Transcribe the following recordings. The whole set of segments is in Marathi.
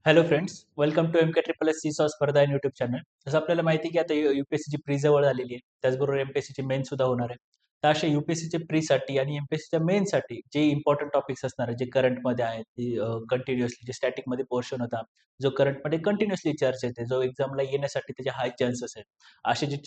Hello friends, welcome to M K triple S C सॉ स्पर्धा इन युट्यूब चॅनल. जसं आपल्याला माहिती आहे की आता यूपीएससीची प्री जवळ आलेली आहे, त्याचबरोबर एमपीएससीची मेन सुद्धा होणार आहे. तर अशा यूपीएससीच्या प्रीसाठी आणि एमपीएससीच्या मेनसाठी जे इम्पॉर्टंट टॉपिक्स असणार आहेत, जे करंटमध्ये आहेत, ती कंटिन्युअसली जे स्टॅटिकमध्ये पोर्शन होता, जो करंटमध्ये कंटिन्युअसली चर्चा येते, जो एक्झामला येण्यासाठी त्याचे हाय चान्सेस आहेत, असे जे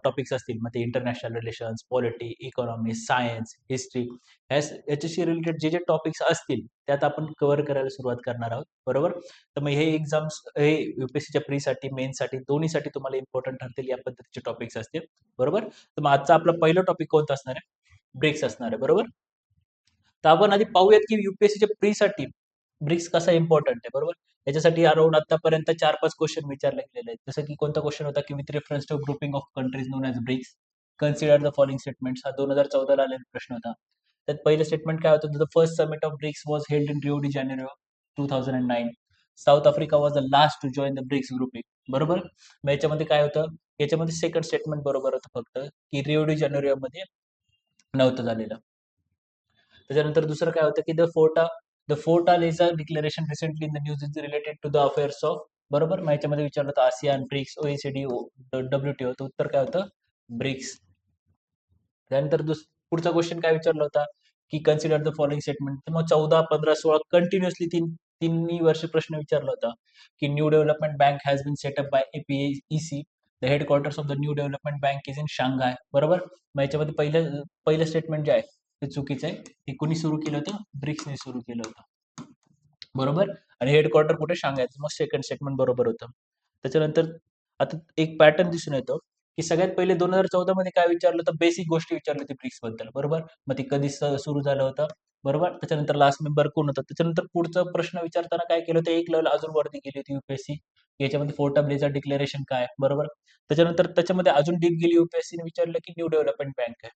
टॉपिक्स असतील, मग ते international relations, polity, economy, science, history, याच्याशी रिलेटेड जे जे टॉपिक्स असतील, त्यात आपण कव्हर करायला सुरुवात करणार आहोत. बरोबर. तर मग हे एक्झाम्स हे यूपीएससीच्या प्रीसाठी मेनसाठी दोन्हीसाठी तुम्हाला इम्पॉर्टंट ठरतील या पद्धतीचे टॉपिक्स असतील. बरोबर. तर मग आजचा आपला पहिलं टॉपिक कोणतं असणार आहे? ब्रिक्स असणार आहे. बरोबर. तर आपण आधी पाहूयात की यूपीएससीच्या प्रीसाठी ब्रिक्स कसा इम्पॉर्टंट आहे. बरोबर. याच्यासाठी अराउंड आतापर्यंत 4-5 क्वेश्चन विचारले गेलेले आहेत. जसं की कोणता क्वेश्चन होता की with reference to grouping of countries known as BRICS consider the following statements. हा 2014 ला आलेला प्रश्न होता. त्यात पहिलं स्टेटमेंट काय होतं? The first summit of BRICS was held in Rio de Janeiro 2009. South Africa was the last to join the BRICS grouping. बरोबर. मग याच्यामध्ये काय होतं? याच्यामध्ये सेकंड स्टेटमेंट बरोबर होतं फक्त की रिओ डी जानेरो मध्ये नव्हतं झालेलं. त्याच्यानंतर दुसरं काय होतं की the Fortaleza declaration recently in the news is related to the affairs of. बरोबर. मग याच्यामध्ये विचारलं होतं आसियान, ब्रिक्स, ओईसीडी, डब्ल्यूटीओ. तर उत्तर काय होतं? ब्रिक्स. त्यानंतर पुढचा क्वेश्चन काय विचारला होता की कन्सिडर द फॉलोइंग स्टेटमेंट. तर मग 14, 15, 16 कंटिन्युअसली तिन्ही वर्ष प्रश्न विचारला होता की new development bank has been set up by APEC. The headquarters of the new development bank is in Shanghai. बरोबर. मग याच्यामध्ये पहिलं स्टेटमेंट जे आहे ते चुकीचं आहे. ते कोणी सुरू केलं होतं? ब्रिक्सने सुरू केलं होतं. बरोबर. आणि हेडक्वार्टर कुठे? शांघायचं. मग सेकंड स्टेटमेंट बरोबर होतं. त्याच्यानंतर आता एक पॅटर्न दिसून येतो की सगळ्यात पहिले 2014 मध्ये काय विचारलं होतं? बेसिक गोष्टी विचारली होती ब्रिक्स बद्दल. बरोबर. मग ते कधी सुरू झालं होतं? बरोबर. त्याच्यानंतर लास्ट मेंबर कोण होतं? त्याच्यानंतर पुढचा प्रश्न विचारताना काय केलं होतं? एक लेवल अजून वरती गेली होती यूपीएससी. याच्यामध्ये फोर्टा ब्लेझर डिक्लेरेशन काय? बरोबर. त्याच्यानंतर त्याच्यामध्ये अजून डीप गेली यूपीएससीने विचारलं की न्यू डेव्हलपमेंट बँक आहे.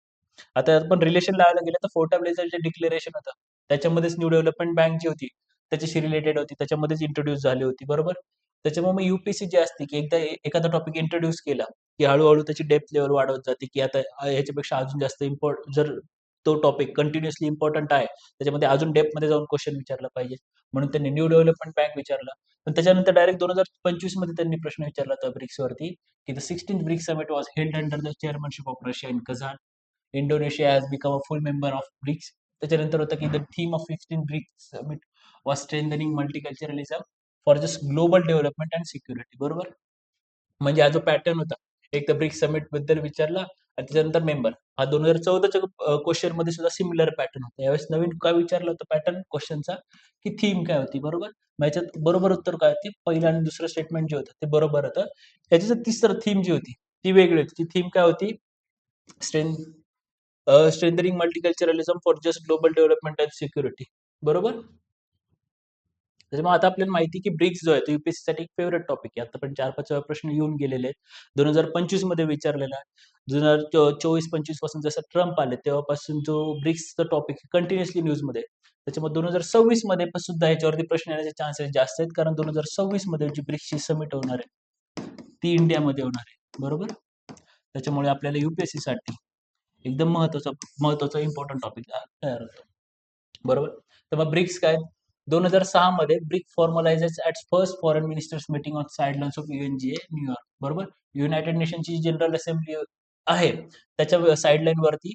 आता आपण रिलेशन लावायला गेलं तर फोर्टा ब्लेझर जे डिक्लेरेशन होतं त्याच्यामध्येच न्यू डेव्हलपमेंट बँक जी होती त्याच्याशी रिलेटेड होती, त्याच्यामध्येच इंट्रोड्यूस झाली होती. बरोबर. त्याच्यामुळे मग यूपीएससी जी असते की एकदा एखादा टॉपिक इंट्रोड्यूस केला की हळूहळू त्याची डेप्थ लेवल वाढवत जाते की आता ह्याच्यापेक्षा अजून जास्त जर तो टॉपिक कंटिन्युअसली इम्पॉर्टंट आहे त्याच्यामध्ये अजून डेप्थमध्ये जाऊन क्वेश्चन विचारला पाहिजे. म्हणून त्यांनी न्यू डेव्हलपमेंट बँक विचारला. पण त्याच्यानंतर डायरेक्ट 2025 मध्ये त्यांनी प्रश्न विचारला होता ब्रिक्सवरती की the 16th BRICS summit was held under the chairmanship of Russia in Kazan. Indonesia has become a full member of BRICS. त्याच्यानंतर होतं की the theme of 16 BRICS summit was strengthening multiculturalism for just global development and security. बरोबर. म्हणजे हा जो पॅटर्न होता एक तर ब्रिक्स समिट बद्दल विचारला आणि त्याच्यानंतर मेंबर. हा 2014च्या क्वेश्चन मध्ये सुद्धा सिमिलर पॅटर्न होता. यावेळेस नवीन काय विचारलं होतं पॅटर्न क्वेश्चनचा की थीम काय होती. बरोबर. मग याच्यात बरोबर उत्तर काय होती? पहिलं आणि दुसरं स्टेटमेंट जे होतं ते बरोबर होतं. याची तिसरं थीम जी होती ती वेगळी होती. ती थीम काय होती? Strength strengthening multiculturalism for just global development and security. बरोबर. त्याच्यामुळे आता आपल्याला माहिती की ब्रिक्स जो आहे तो यूपीएससी साठी एक फेवरेट टॉपिक आहे. आता पण 4-5 प्रश्न येऊन गेलेले आहेत. 2025 मध्ये विचारलेला आहे. 2024-25 पासून जसं ट्रम्प आले तेव्हापासून जो ब्रिक्सचा टॉपिक कंटिन्युअसली न्यूजमध्ये आहे. त्याच्यामुळे 2026 मध्ये पण सुद्धा ह्याच्यावरती प्रश्न येण्याचे चान्सेस जास्त आहेत कारण 2026 मध्ये जी ब्रिक्सची समिट होणार आहे ती इंडियामध्ये होणार आहे. बरोबर. त्याच्यामुळे आपल्याला यूपीएससी साठी एकदम महत्वाचा इम्पॉर्टंट टॉपिक तयार होतो. बरोबर. तर मग ब्रिक्स काय? 2006 मध्ये BRIC formalises at first foreign ministers meeting on sidelines of UNGA New York. बरोबर. युनायटेड नेशनची जनरल असेंब्ली आहे त्याच्या साइडलाईन वरती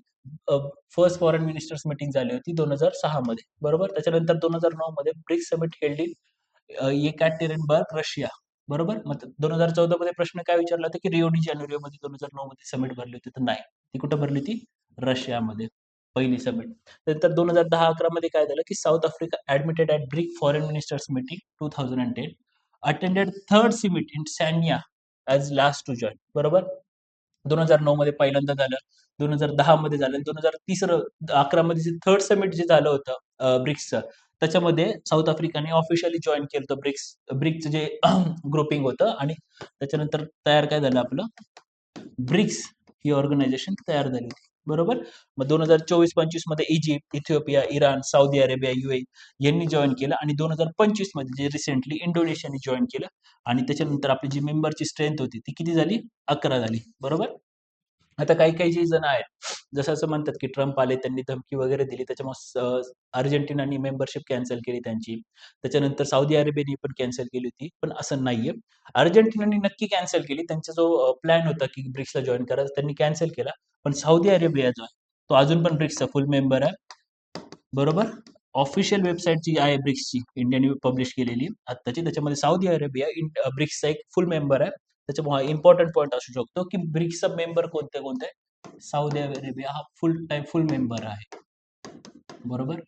फर्स्ट फॉरेन मिनिस्टर्स मीटिंग झाली होती 2006 मध्ये. बरोबर. त्याच्यानंतर 2009 मध्ये BRICS summit held in Yekaterinburg Russia. बरोबर. मग 2014 मध्ये प्रश्न काय विचारला होता की रिओ डी जानेरो मध्ये 2009 मध्ये समिट भरली होती. तर नाही, ती कुठं भरली होती? रशियामध्ये पहिली समिट. नंतर 2010-11 मध्ये काय झालं की South Africa admitted at BRIC foreign ministers meeting 2010 attended third summit in Sanya as last to join. बरोबर. 2009 मध्ये पहिल्यांदा झालं, 2010 मध्ये झालं, 2011 मध्ये जे थर्ड समिट जे झालं होतं ब्रिक्सचं त्याच्यामध्ये साऊथ आफ्रिकाने ऑफिशियली जॉईन केलं होतं ब्रिक्सचं जे ग्रुपिंग होतं आणि त्याच्यानंतर तयार काय झालं आपलं ब्रिक्स ही ऑर्गनायझेशन तयार झाली होती. बरोबर. मग 2024-25 मध्ये Egypt, Ethiopia, Iran, Saudi Arabia, UAE यांनी जॉईन केलं आणि 2025 मध्ये जे रिसेंटली इंडोनेशियाने जॉईन केलं आणि त्याच्यानंतर आपली जी मेंबरची स्ट्रेंथ होती ती किती झाली? 11 झाली. बरोबर. आता काही जे जण आहेत, जसं असं म्हणतात की ट्रम्प आले, त्यांनी धमकी वगैरे दिली, त्याच्यामुळे अर्जेंटिनानी मेंबरशिप कॅन्सल केली त्यांची. त्याच्यानंतर सौदी अरेबियाने पण कॅन्सल केली होती. पण असं नाहीये. अर्जेंटिनाने नक्की कॅन्सल केली. त्यांचा जो प्लॅन होता की ब्रिक्सला जॉइन करायचा, त्यांनी कॅन्सल केला. पण सौदी अरेबिया जो आहे, तो अजून पण ब्रिक्सचा फुल मेंबर आहे. बरोबर? ऑफिशियल वेबसाईट जी आहे ब्रिक्सची, इंडियाने पब्लिश केलेली आत्ताची, त्याच्यामध्ये सौदी अरेबिया ब्रिक्सचा एक फुल मेंबर आहे. त्याच्यामुळे इम्पॉर्टंट पॉईंट असू शकतो की ब्रिक्सचा मेंबर कोणते कोणते. सौदी अरेबिया हा फुल टाइम फुल मेंबर आहे. बरोबर.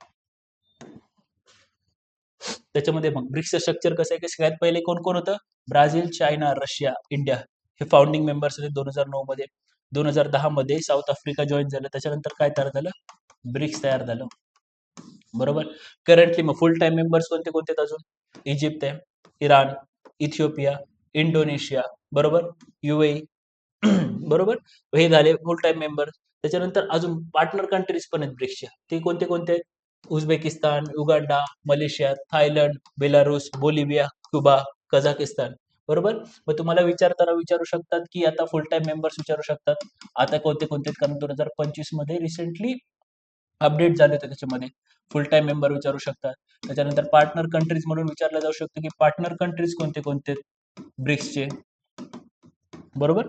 त्याच्यामध्ये मग ब्रिक्सचं स्ट्रक्चर कसं आहे की सगळ्यात पहिले कोण कोण होतं. ब्राझील, चायना, रशिया, इंडिया हे फाउंडिंग मेंबर्स होते 2009 मध्ये. 2010 मध्ये साऊथ आफ्रिका जॉईन झालं. त्याच्यानंतर काय तयार झालं, ब्रिक्स तयार झालं. बरोबर. करंटली मग फुल टाइम मेंबर्स कोणते कोणते आहेत अजून. इजिप्त आहे, इराण, इथिओपिया, इंडोनेशिया, बरोबर, युएई. बरोबर. हे झाले फुल टाइम मेंबर्स. त्याच्यानंतर अजून पार्टनर कंट्रीज पण आहेत ब्रिक्सच्या. ते कोणते कोणते आहेत. Uzbekistan, Uganda, Malaysia, Thailand, Belarus, Bolivia, Cuba, Kazakhstan. बरोबर. मग तुम्हाला विचारताना विचारू शकतात की आता फुल टाइम मेंबर्स विचारू शकतात आता कोणते कोणते आहेत, कारण 2025 मध्ये रिसेंटली अपडेट झाले होते त्याच्यामध्ये. फुल टाइम मेंबर विचारू शकतात. त्याच्यानंतर पार्टनर कंट्रीज म्हणून विचारलं जाऊ शकतं की पार्टनर कंट्रीज कोणते कोणते ब्रिक्सचे. बरोबर.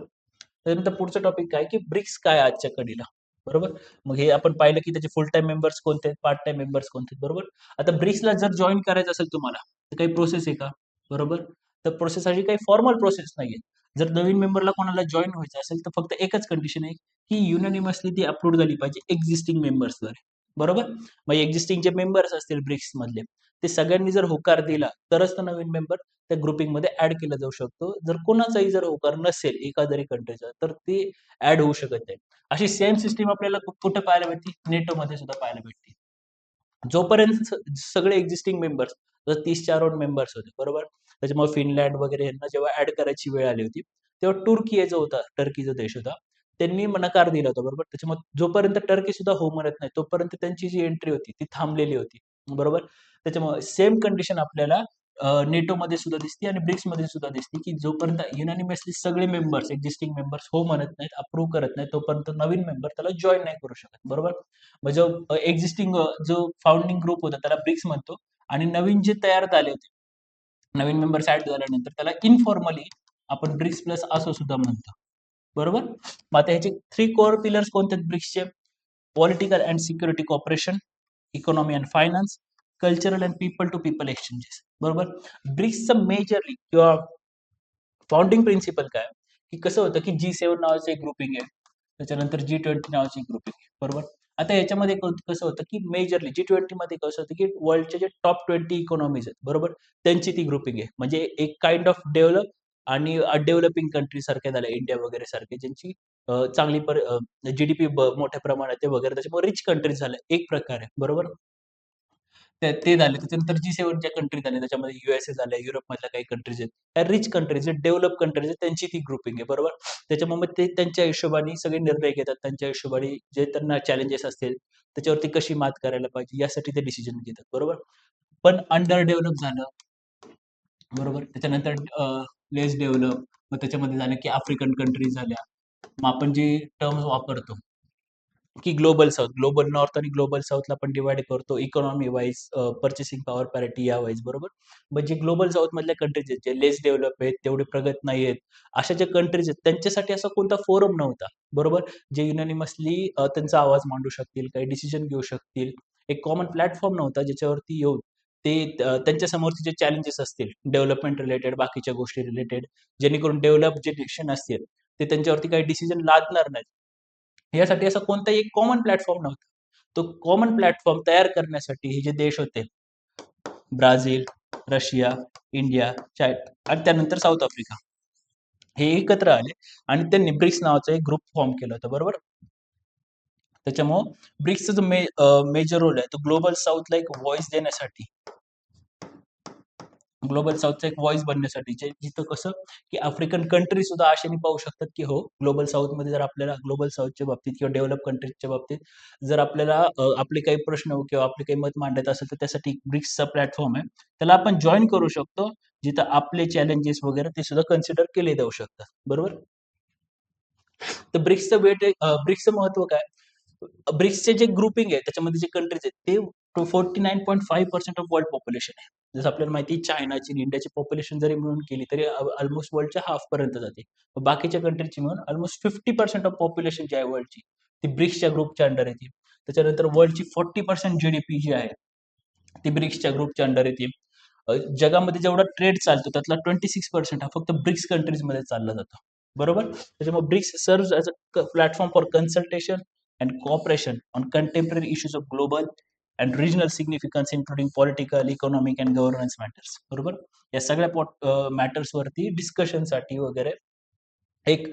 त्यानंतर पुढचं टॉपिक काय की ब्रिक्स काय आजच्या घडीला. बरोबर. मग हे आपण पाहिलं की त्याचे फुल टाइम मेंबर्स कोणते आहेत, पार्ट टाइम मेंबर्स कोणते आहेत. बरोबर. आता ब्रिक्सला जर जॉईन करायचं असेल तुम्हाला, तर काही प्रोसेस आहे का. बरोबर. तर प्रोसेस अशी काही फॉर्मल प्रोसेस नाहीये. जर नवीन मेंबरला कोणाला जॉईन व्हायचं असेल तर फक्त एकच कंडिशन आहे की युनानिमसली ती अप्रूव्ह झाली पाहिजे एक्झिस्टिंग मेंबर्सद्वारे. बरोबर. मग एक्झिस्टिंग जे मेंबर्स असतील ब्रिक्स मधले, ते सगळ्यांनी जर होकार दिला तरच तो नवीन मेंबर त्या ग्रुपिंगमध्ये ऍड केला जाऊ शकतो. जर कोणाचाही जर होकार नसेल एखाद्या कंट्रीचा, तर ते ऍड होऊ शकत नाही. अशी सेम सिस्टीम आपल्याला कुठे पाहायला भेटते, नेटोमध्ये सुद्धा पाहायला भेटते. जोपर्यंत सगळे एक्झिस्टिंग मेंबर्स, जर 30 अराउंड मेंबर्स होते. बरोबर. त्याच्यामुळे फिनलँड वगैरे यांना जेव्हा ऍड करायची वेळ आली होती, तेव्हा तुर्की जो होता, टर्कीचा देश होता, त्यांनी नकार दिला होता. बरोबर. त्याच्यामुळे जोपर्यंत टर्की सुद्धा हो म्हणत नाही, तोपर्यंत त्यांची जी एंट्री होती ती थांबलेली होती. बरोबर. त्याच्यामुळे सेम कंडिशन आपल्याला नेटोमध्ये सुद्धा दिसते आणि ब्रिक्समध्ये सुद्धा दिसते की जोपर्यंत युनानिमसली सगळे मेंबर्स, एक्झिस्टिंग मेंबर्स हो म्हणत नाहीत, अप्रूव्ह करत नाहीत, तोपर्यंत नवीन मेंबर त्याला जॉईन नाही करू शकत. बरोबर. मग जो एक्झिस्टिंग जो फाउंडिंग ग्रुप होता त्याला ब्रिक्स म्हणतो, आणि नवीन जे तयार झाले होते, नवीन मेंबर्स ऍड झाल्यानंतर त्याला इनफॉर्मली आपण ब्रिक्स प्लस असं सुद्धा म्हणतो. बरोबर. मग आता ह्याचे 3 कोर पिलर्स कोणते आहेत ब्रिक्सचे. Political and security cooperation, economy and finance, cultural and people to people exchanges. बरोबर. ब्रिक्सचं मेजरली किंवा फाउंडिंग प्रिन्सिपल काय, की कसं होतं की G7 नावाचं एक ग्रुपिंग आहे. त्याच्यानंतर G20 नावाची एक ग्रुपिंग आहे. बरोबर. आता याच्यामध्ये कसं होतं की मेजरली G20 मध्ये कसं होतं की वर्ल्डचे जे टॉप 20 इकॉनॉमीज आहेत. बरोबर. त्यांची ती ग्रुपिंग आहे. म्हणजे एक काइंड ऑफ डेव्हलप आणि डेव्हलपिंग कंट्री सारख्या झाल्या, इंडिया वगैरे सारखे, ज्यांची चांगली जीडीपी मोठ्या प्रमाणात आहे वगैरे, त्याच्यामुळे रिच कंट्रीज झाल्या एक प्रकारे. बरोबर. ते झाले. त्याच्यानंतर G7 ज्या कंट्री झाल्या त्याच्यामध्ये USA झाल्या, युरोपमधल्या काही कंट्रीज आहेत. त्या रिच कंट्रीज आहेत, डेव्हलप कंट्रीज आहेत, त्यांची ती ग्रुपिंग आहे. बरोबर. त्याच्यामुळे मग ते त्यांच्या हिशोबाने सगळे निर्णय घेतात. त्यांच्या हिशोबाने जे त्यांना चॅलेंजेस असतील, त्याच्यावरती कशी मात करायला पाहिजे यासाठी ते डिसिजन घेतात. बरोबर. पण अंडर डेव्हलप झालं. बरोबर. त्याच्यानंतर लेस डेव्हलप, मग त्याच्यामध्ये झालं की आफ्रिकन कंट्रीज झाल्या. मग आपण जे टर्म्स वापरतो की ग्लोबल साऊथ, ग्लोबल नॉर्थ आणि ग्लोबल साऊथला आपण डिवाइड करतो economy wise, purchasing power parity या वाईज. बरोबर. मग जे ग्लोबल साऊथ मधल्या कंट्रीज आहेत, जे लेस डेव्हलप आहेत, तेवढे प्रगत नाही आहेत, अशा ज्या कंट्रीज आहेत त्यांच्यासाठी असा कोणता फोरम नव्हता. बरोबर. जे युनानिमसली त्यांचा आवाज मांडू शकतील, काही डिसिजन घेऊ शकतील, एक कॉमन प्लॅटफॉर्म नव्हता ज्याच्यावरती येऊन ते त्यांच्या समोरचे जे चॅलेंजेस असतील डेव्हलपमेंट रिलेटेड, बाकीच्या गोष्टी रिलेटेड, जेणेकरून डेव्हलप जे नेशन असतील ते त्यांच्यावरती काही डिसिजन लादणार नाहीत, यासाठी असा कोणताही एक कॉमन प्लॅटफॉर्म नव्हता. तो कॉमन प्लॅटफॉर्म तयार करण्यासाठी हे जे देश होते, ब्राझील, रशिया, इंडिया, चायना आणि त्यानंतर साऊथ आफ्रिका, हे एकत्र आले आणि त्यांनी ब्रिक्स नावाचा एक ग्रुप फॉर्म केला होता. बरोबर. त्याच्यामुळं ब्रिक्सचा जो मेजर रोल आहे तो ग्लोबल साऊथला एक व्हॉइस देण्यासाठी, ग्लोबल साऊथचा एक व्हॉइस बनण्यासाठी, जिथं कसं की आफ्रिकन कंट्री सुद्धा आशेने पाहू शकतात की हो, ग्लोबल साऊथमध्ये जर आपल्याला ग्लोबल साऊथच्या बाबतीत किंवा डेव्हलप कंट्रीजच्या बाबतीत जर आपल्याला आपले काही प्रश्न किंवा आपले काही मत मांडायचं असेल तर त्यासाठी ब्रिक्सचा प्लॅटफॉर्म आहे, त्याला आपण जॉईन करू शकतो, जिथं आपले चॅलेंजेस वगैरे ते सुद्धा कन्सिडर केले जाऊ शकतात. बरोबर. तर ब्रिक्सचं वेट ब्रिक्सचं महत्व काय? ब्रिक्सचे जे ग्रुपिंग आहे त्याच्यामध्ये जे कंट्रीज आहेत ते 49.5% ऑफ वर्ल्ड पॉप्युलेशन आहे. जसं आपल्याला माहिती आहे चायनाची आणि इंडियाची पॉप्युलेशन जरी मिळून केली तरी ऑलमोस्ट वर्ल्डच्या हाफ पर्यंत जाते. बाकीच्या कंट्रीची मिळून ऑलमोस्ट 50% ऑफ पॉप्युलेशन जी आहे वर्ल्डची ती ब्रिक्सच्या ग्रुपच्या अंडर येते. त्याच्यानंतर वर्ल्डची 40% जीडीपी जी आहे ती ब्रिक्सच्या ग्रुपच्या अंडर येते. जगामध्ये जेवढा ट्रेड चालतो त्यातला 26% हा फक्त ब्रिक्स कंट्रीजमध्ये चालला जातो. बरोबर? त्याच्यामुळे BRICS serves as a platform for consultation and cooperation on contemporary issues of global and regional significance including political, economic and governance matters. बरोबर? या सगळ्या मॅटर्सवरती डिस्कशनसाठी वगैरे एक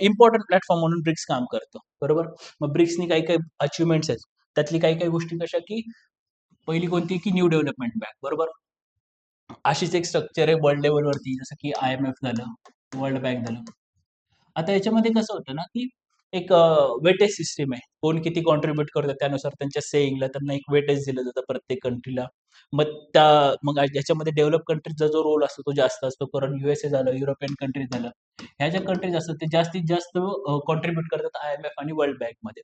इम्पॉर्टंट प्लॅटफॉर्म म्हणून ब्रिक्स काम करतो. बरोबर? मग ब्रिक्सनी काही-काही अचीव्हमेंट्स आहेत. त्यातली काही-काही गोष्टी कशा की पहिली कोणती की न्यू डेव्हलपमेंट बँक. बरोबर? अशीच एक स्ट्रक्चर आहे वर्ल्ड लेव्हलवरती जसं की IMF झालं, वर्ल्ड बँक झालं. आता याच्यामध्ये कसं होतं ना, की एक वेटेज सिस्टम आहे. कोण किती कॉन्ट्रिब्यूट करतं त्यानुसार त्यांच्या सेइंगला त्यांना एक वेटेज दिलं जातं प्रत्येक कंट्रीला. मग याच्यामध्ये डेव्हलप कंट्रीजचा जो रोल असतो तो जास्त असतो. कारण USA झालं, युरोपियन कंट्रीज झालं. ह्या ज्या कंट्रीज असतात ते जास्तीत जास्त कॉन्ट्रिब्यूट करतात IMF आणि वर्ल्ड बँकमध्ये.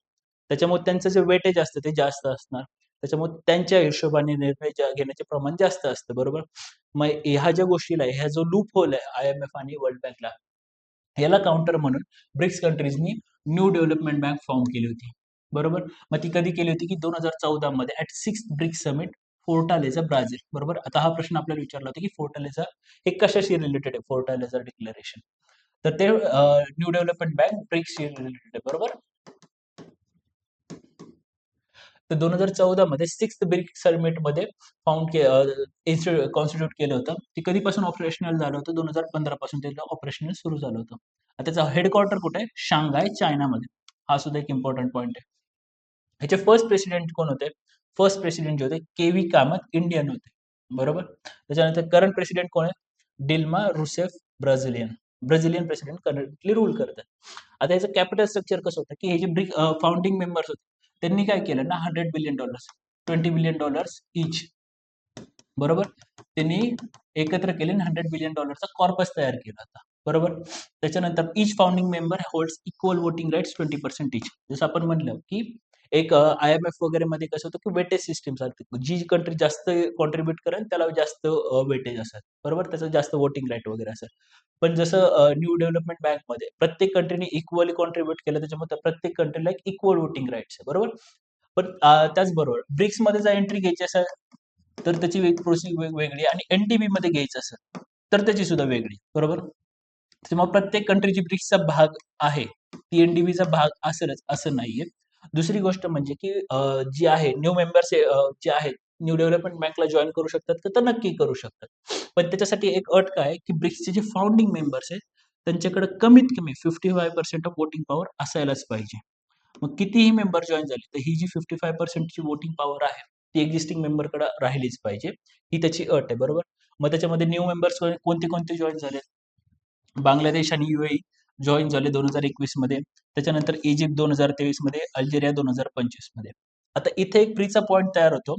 त्याच्यामुळे त्यांचं जे वेटेज असतं ते जास्त असणार. त्याच्यामुळे त्यांच्या हिशोबाने निर्णय घेण्याचे प्रमाण जास्त असतं. बरोबर? मग ह्या ज्या गोष्टीला आहे, ह्या जो लूप होल आहे IMF आणि वर्ल्ड बँकला, याला काउंटर म्हणून ब्रिक्स कंट्रीजनी न्यू डेव्हलपमेंट बँक फॉर्म केली होती. बरोबर? मग ती कधी केली होती की 2014 मध्ये at 6th BRICS summit Fortaleza, Brazil. बरोबर? आता हा प्रश्न आपल्याला विचारला होता की फोर्टालेझा हे कशाशी रिलेटेड आहे फोर्टालेझा डिक्लेरेशन? तर ते न्यू डेव्हलपमेंट बँक ब्रिक्सशी रिलेटेड आहे. बरोबर? तर 2014 मध्ये 6th ब्रिक्स समिटमध्ये कॉन्स्टिट्यूट केलं होतं. ते कधीपासून ऑपरेशनल झालं होतं? 2015 पासून त्याचं ऑपरेशनल सुरू झालं होतं. आता त्याचा हेडक्वार्टर कुठे आहे? शांघाय, चायनामध्ये. हा सुद्धा एक इम्पॉर्टंट पॉइंट आहे. ह्याचे फर्स्ट प्रेसिडेंट कोण होते? फर्स्ट प्रेसिडेंट जे होते केव्ही कामत, इंडियन होते. बरोबर? त्याच्यानंतर करंट प्रेसिडेंट कोण आहे? Dilma Rousseff, Brazilian. Brazilian president currently rule करतात. आता याचं कॅपिटल स्ट्रक्चर कसं होतं की हे जे फाउंडिंग मेंबर्स होते त्यांनी काय केलं ना $100 बिलियन, $20 बिलियन इच. बरोबर? त्यांनी एकत्र केले आणि $100 बिलियन कॉर्पस तयार केला होता. बरोबर? त्याच्यानंतर each founding member holds equal voting rights 20% each. जसं आपण म्हणलं की एक IMF वगैरे मध्ये कसं होतं की वेटेज सिस्टम चालते. जी कंट्री जास्त कॉन्ट्रिब्यूट करेल त्याला जास्त वेटेज असेल. बरोबर? त्याचं जास्त वोटिंग राईट वगैरे असेल. पण जसं न्यू डेव्हलपमेंट बँकमध्ये प्रत्येक कंट्रीने इक्वली कॉन्ट्रिब्यूट केलं त्याच्यामुळे प्रत्येक कंट्रीला एक इक्वल वोटिंग राईट्स आहे. बरोबर? पण त्याचबरोबर ब्रिक्समध्ये जर एंट्री घ्यायची असेल तर त्याची प्रोसेस वेगळी आणि NDB मध्ये घ्यायचं असेल तर त्याची सुद्धा वेगळी. बरोबर? त्याच्यामुळे प्रत्येक कंट्रीची ब्रिक्सचा भाग आहे. ती NDBचा भाग असेलच असं नाहीये. दुसरी गोष्ट म्हणजे की जी आहे न्यू मेंबर्स जे आहेत न्यू डेव्हलपमेंट बँकला जॉइन करू शकतात का? तर नक्की करू शकतात. पण त्याच्यासाठी एक अट काय आहे, की ब्रिक्सचे जे फाउंडिंग मेंबर्स आहेत त्यांच्याकडे कमीत कमी 55% ऑफ वोटिंग पॉवर असायलाच पाहिजे. मग कितीही मेंबर जॉइन झाले तर ही जी 55% ची वोटिंग पॉवर आहे ती एक्झिस्टिंग मेंबरकडे राहिलीच पाहिजे. ही त्याची अट आहे. बरोबर? मग त्याच्यामध्ये न्यू मेंबर्स कोणते कोणते जॉइन झाले? बांगलादेश आणि UAE जॉइन झाले 2021 मध्ये. त्याच्यानंतर इजिप्त 2023 मध्ये, अल्जेरिया 2025 मध्ये. आता इथे एक प्रीचा पॉइंट तयार होतो,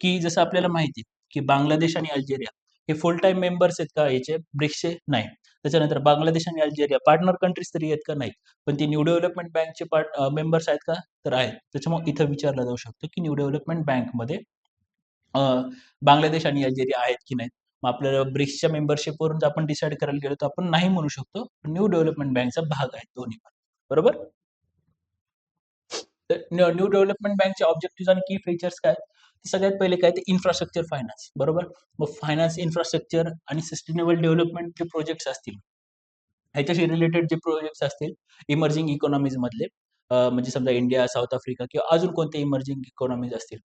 की जसं आपल्याला माहिती आहे, की बांगलादेश आणि अल्जेरिया हे फुल टाईम मेंबर्स आहेत का याचे ब्रिक्सचे? नाही. त्याच्यानंतर बांगलादेश आणि अल्जेरिया पार्टनर कंट्रीज तरी आहेत का? नाही. पण ती न्यू डेव्हलपमेंट बँकचे मेंबर्स आहेत का? तर आहेत. त्याच्यामुळे इथं विचारलं जाऊ शकतं, की न्यू डेव्हलपमेंट बँकमध्ये अ, बांगलादेश आणि अल्जेरिया आहेत की नाहीत. मग आपल्याला ब्रिक्सच्या मेंबरशिपवरून जर आपण डिसाईड करायला गेलो तर आपण नाही म्हणू शकतो. न्यू डेव्हलपमेंट बँकचा भाग आहेत दोन्ही पण. बरोबर? तर न्यू डेव्हलपमेंट बँकचे ऑब्जेक्टिव्ह आणि की फीचर्स काय? सगळ्यात पहिले काय ते इन्फ्रास्ट्रक्चर फायनान्स. बरोबर? मग फायनान्स, इन्फ्रास्ट्रक्चर आणि सस्टेनेबल डेव्हलपमेंटचे प्रोजेक्ट्स असतील. ह्याच्याशी रिलेटेड जे प्रोजेक्ट्स असतील इमर्जिंग इकॉनॉमीज मधले म्हणजे समजा इंडिया, साऊथ आफ्रिका किंवा अजून कोणते इमर्जिंग इकॉनॉमीज असतील.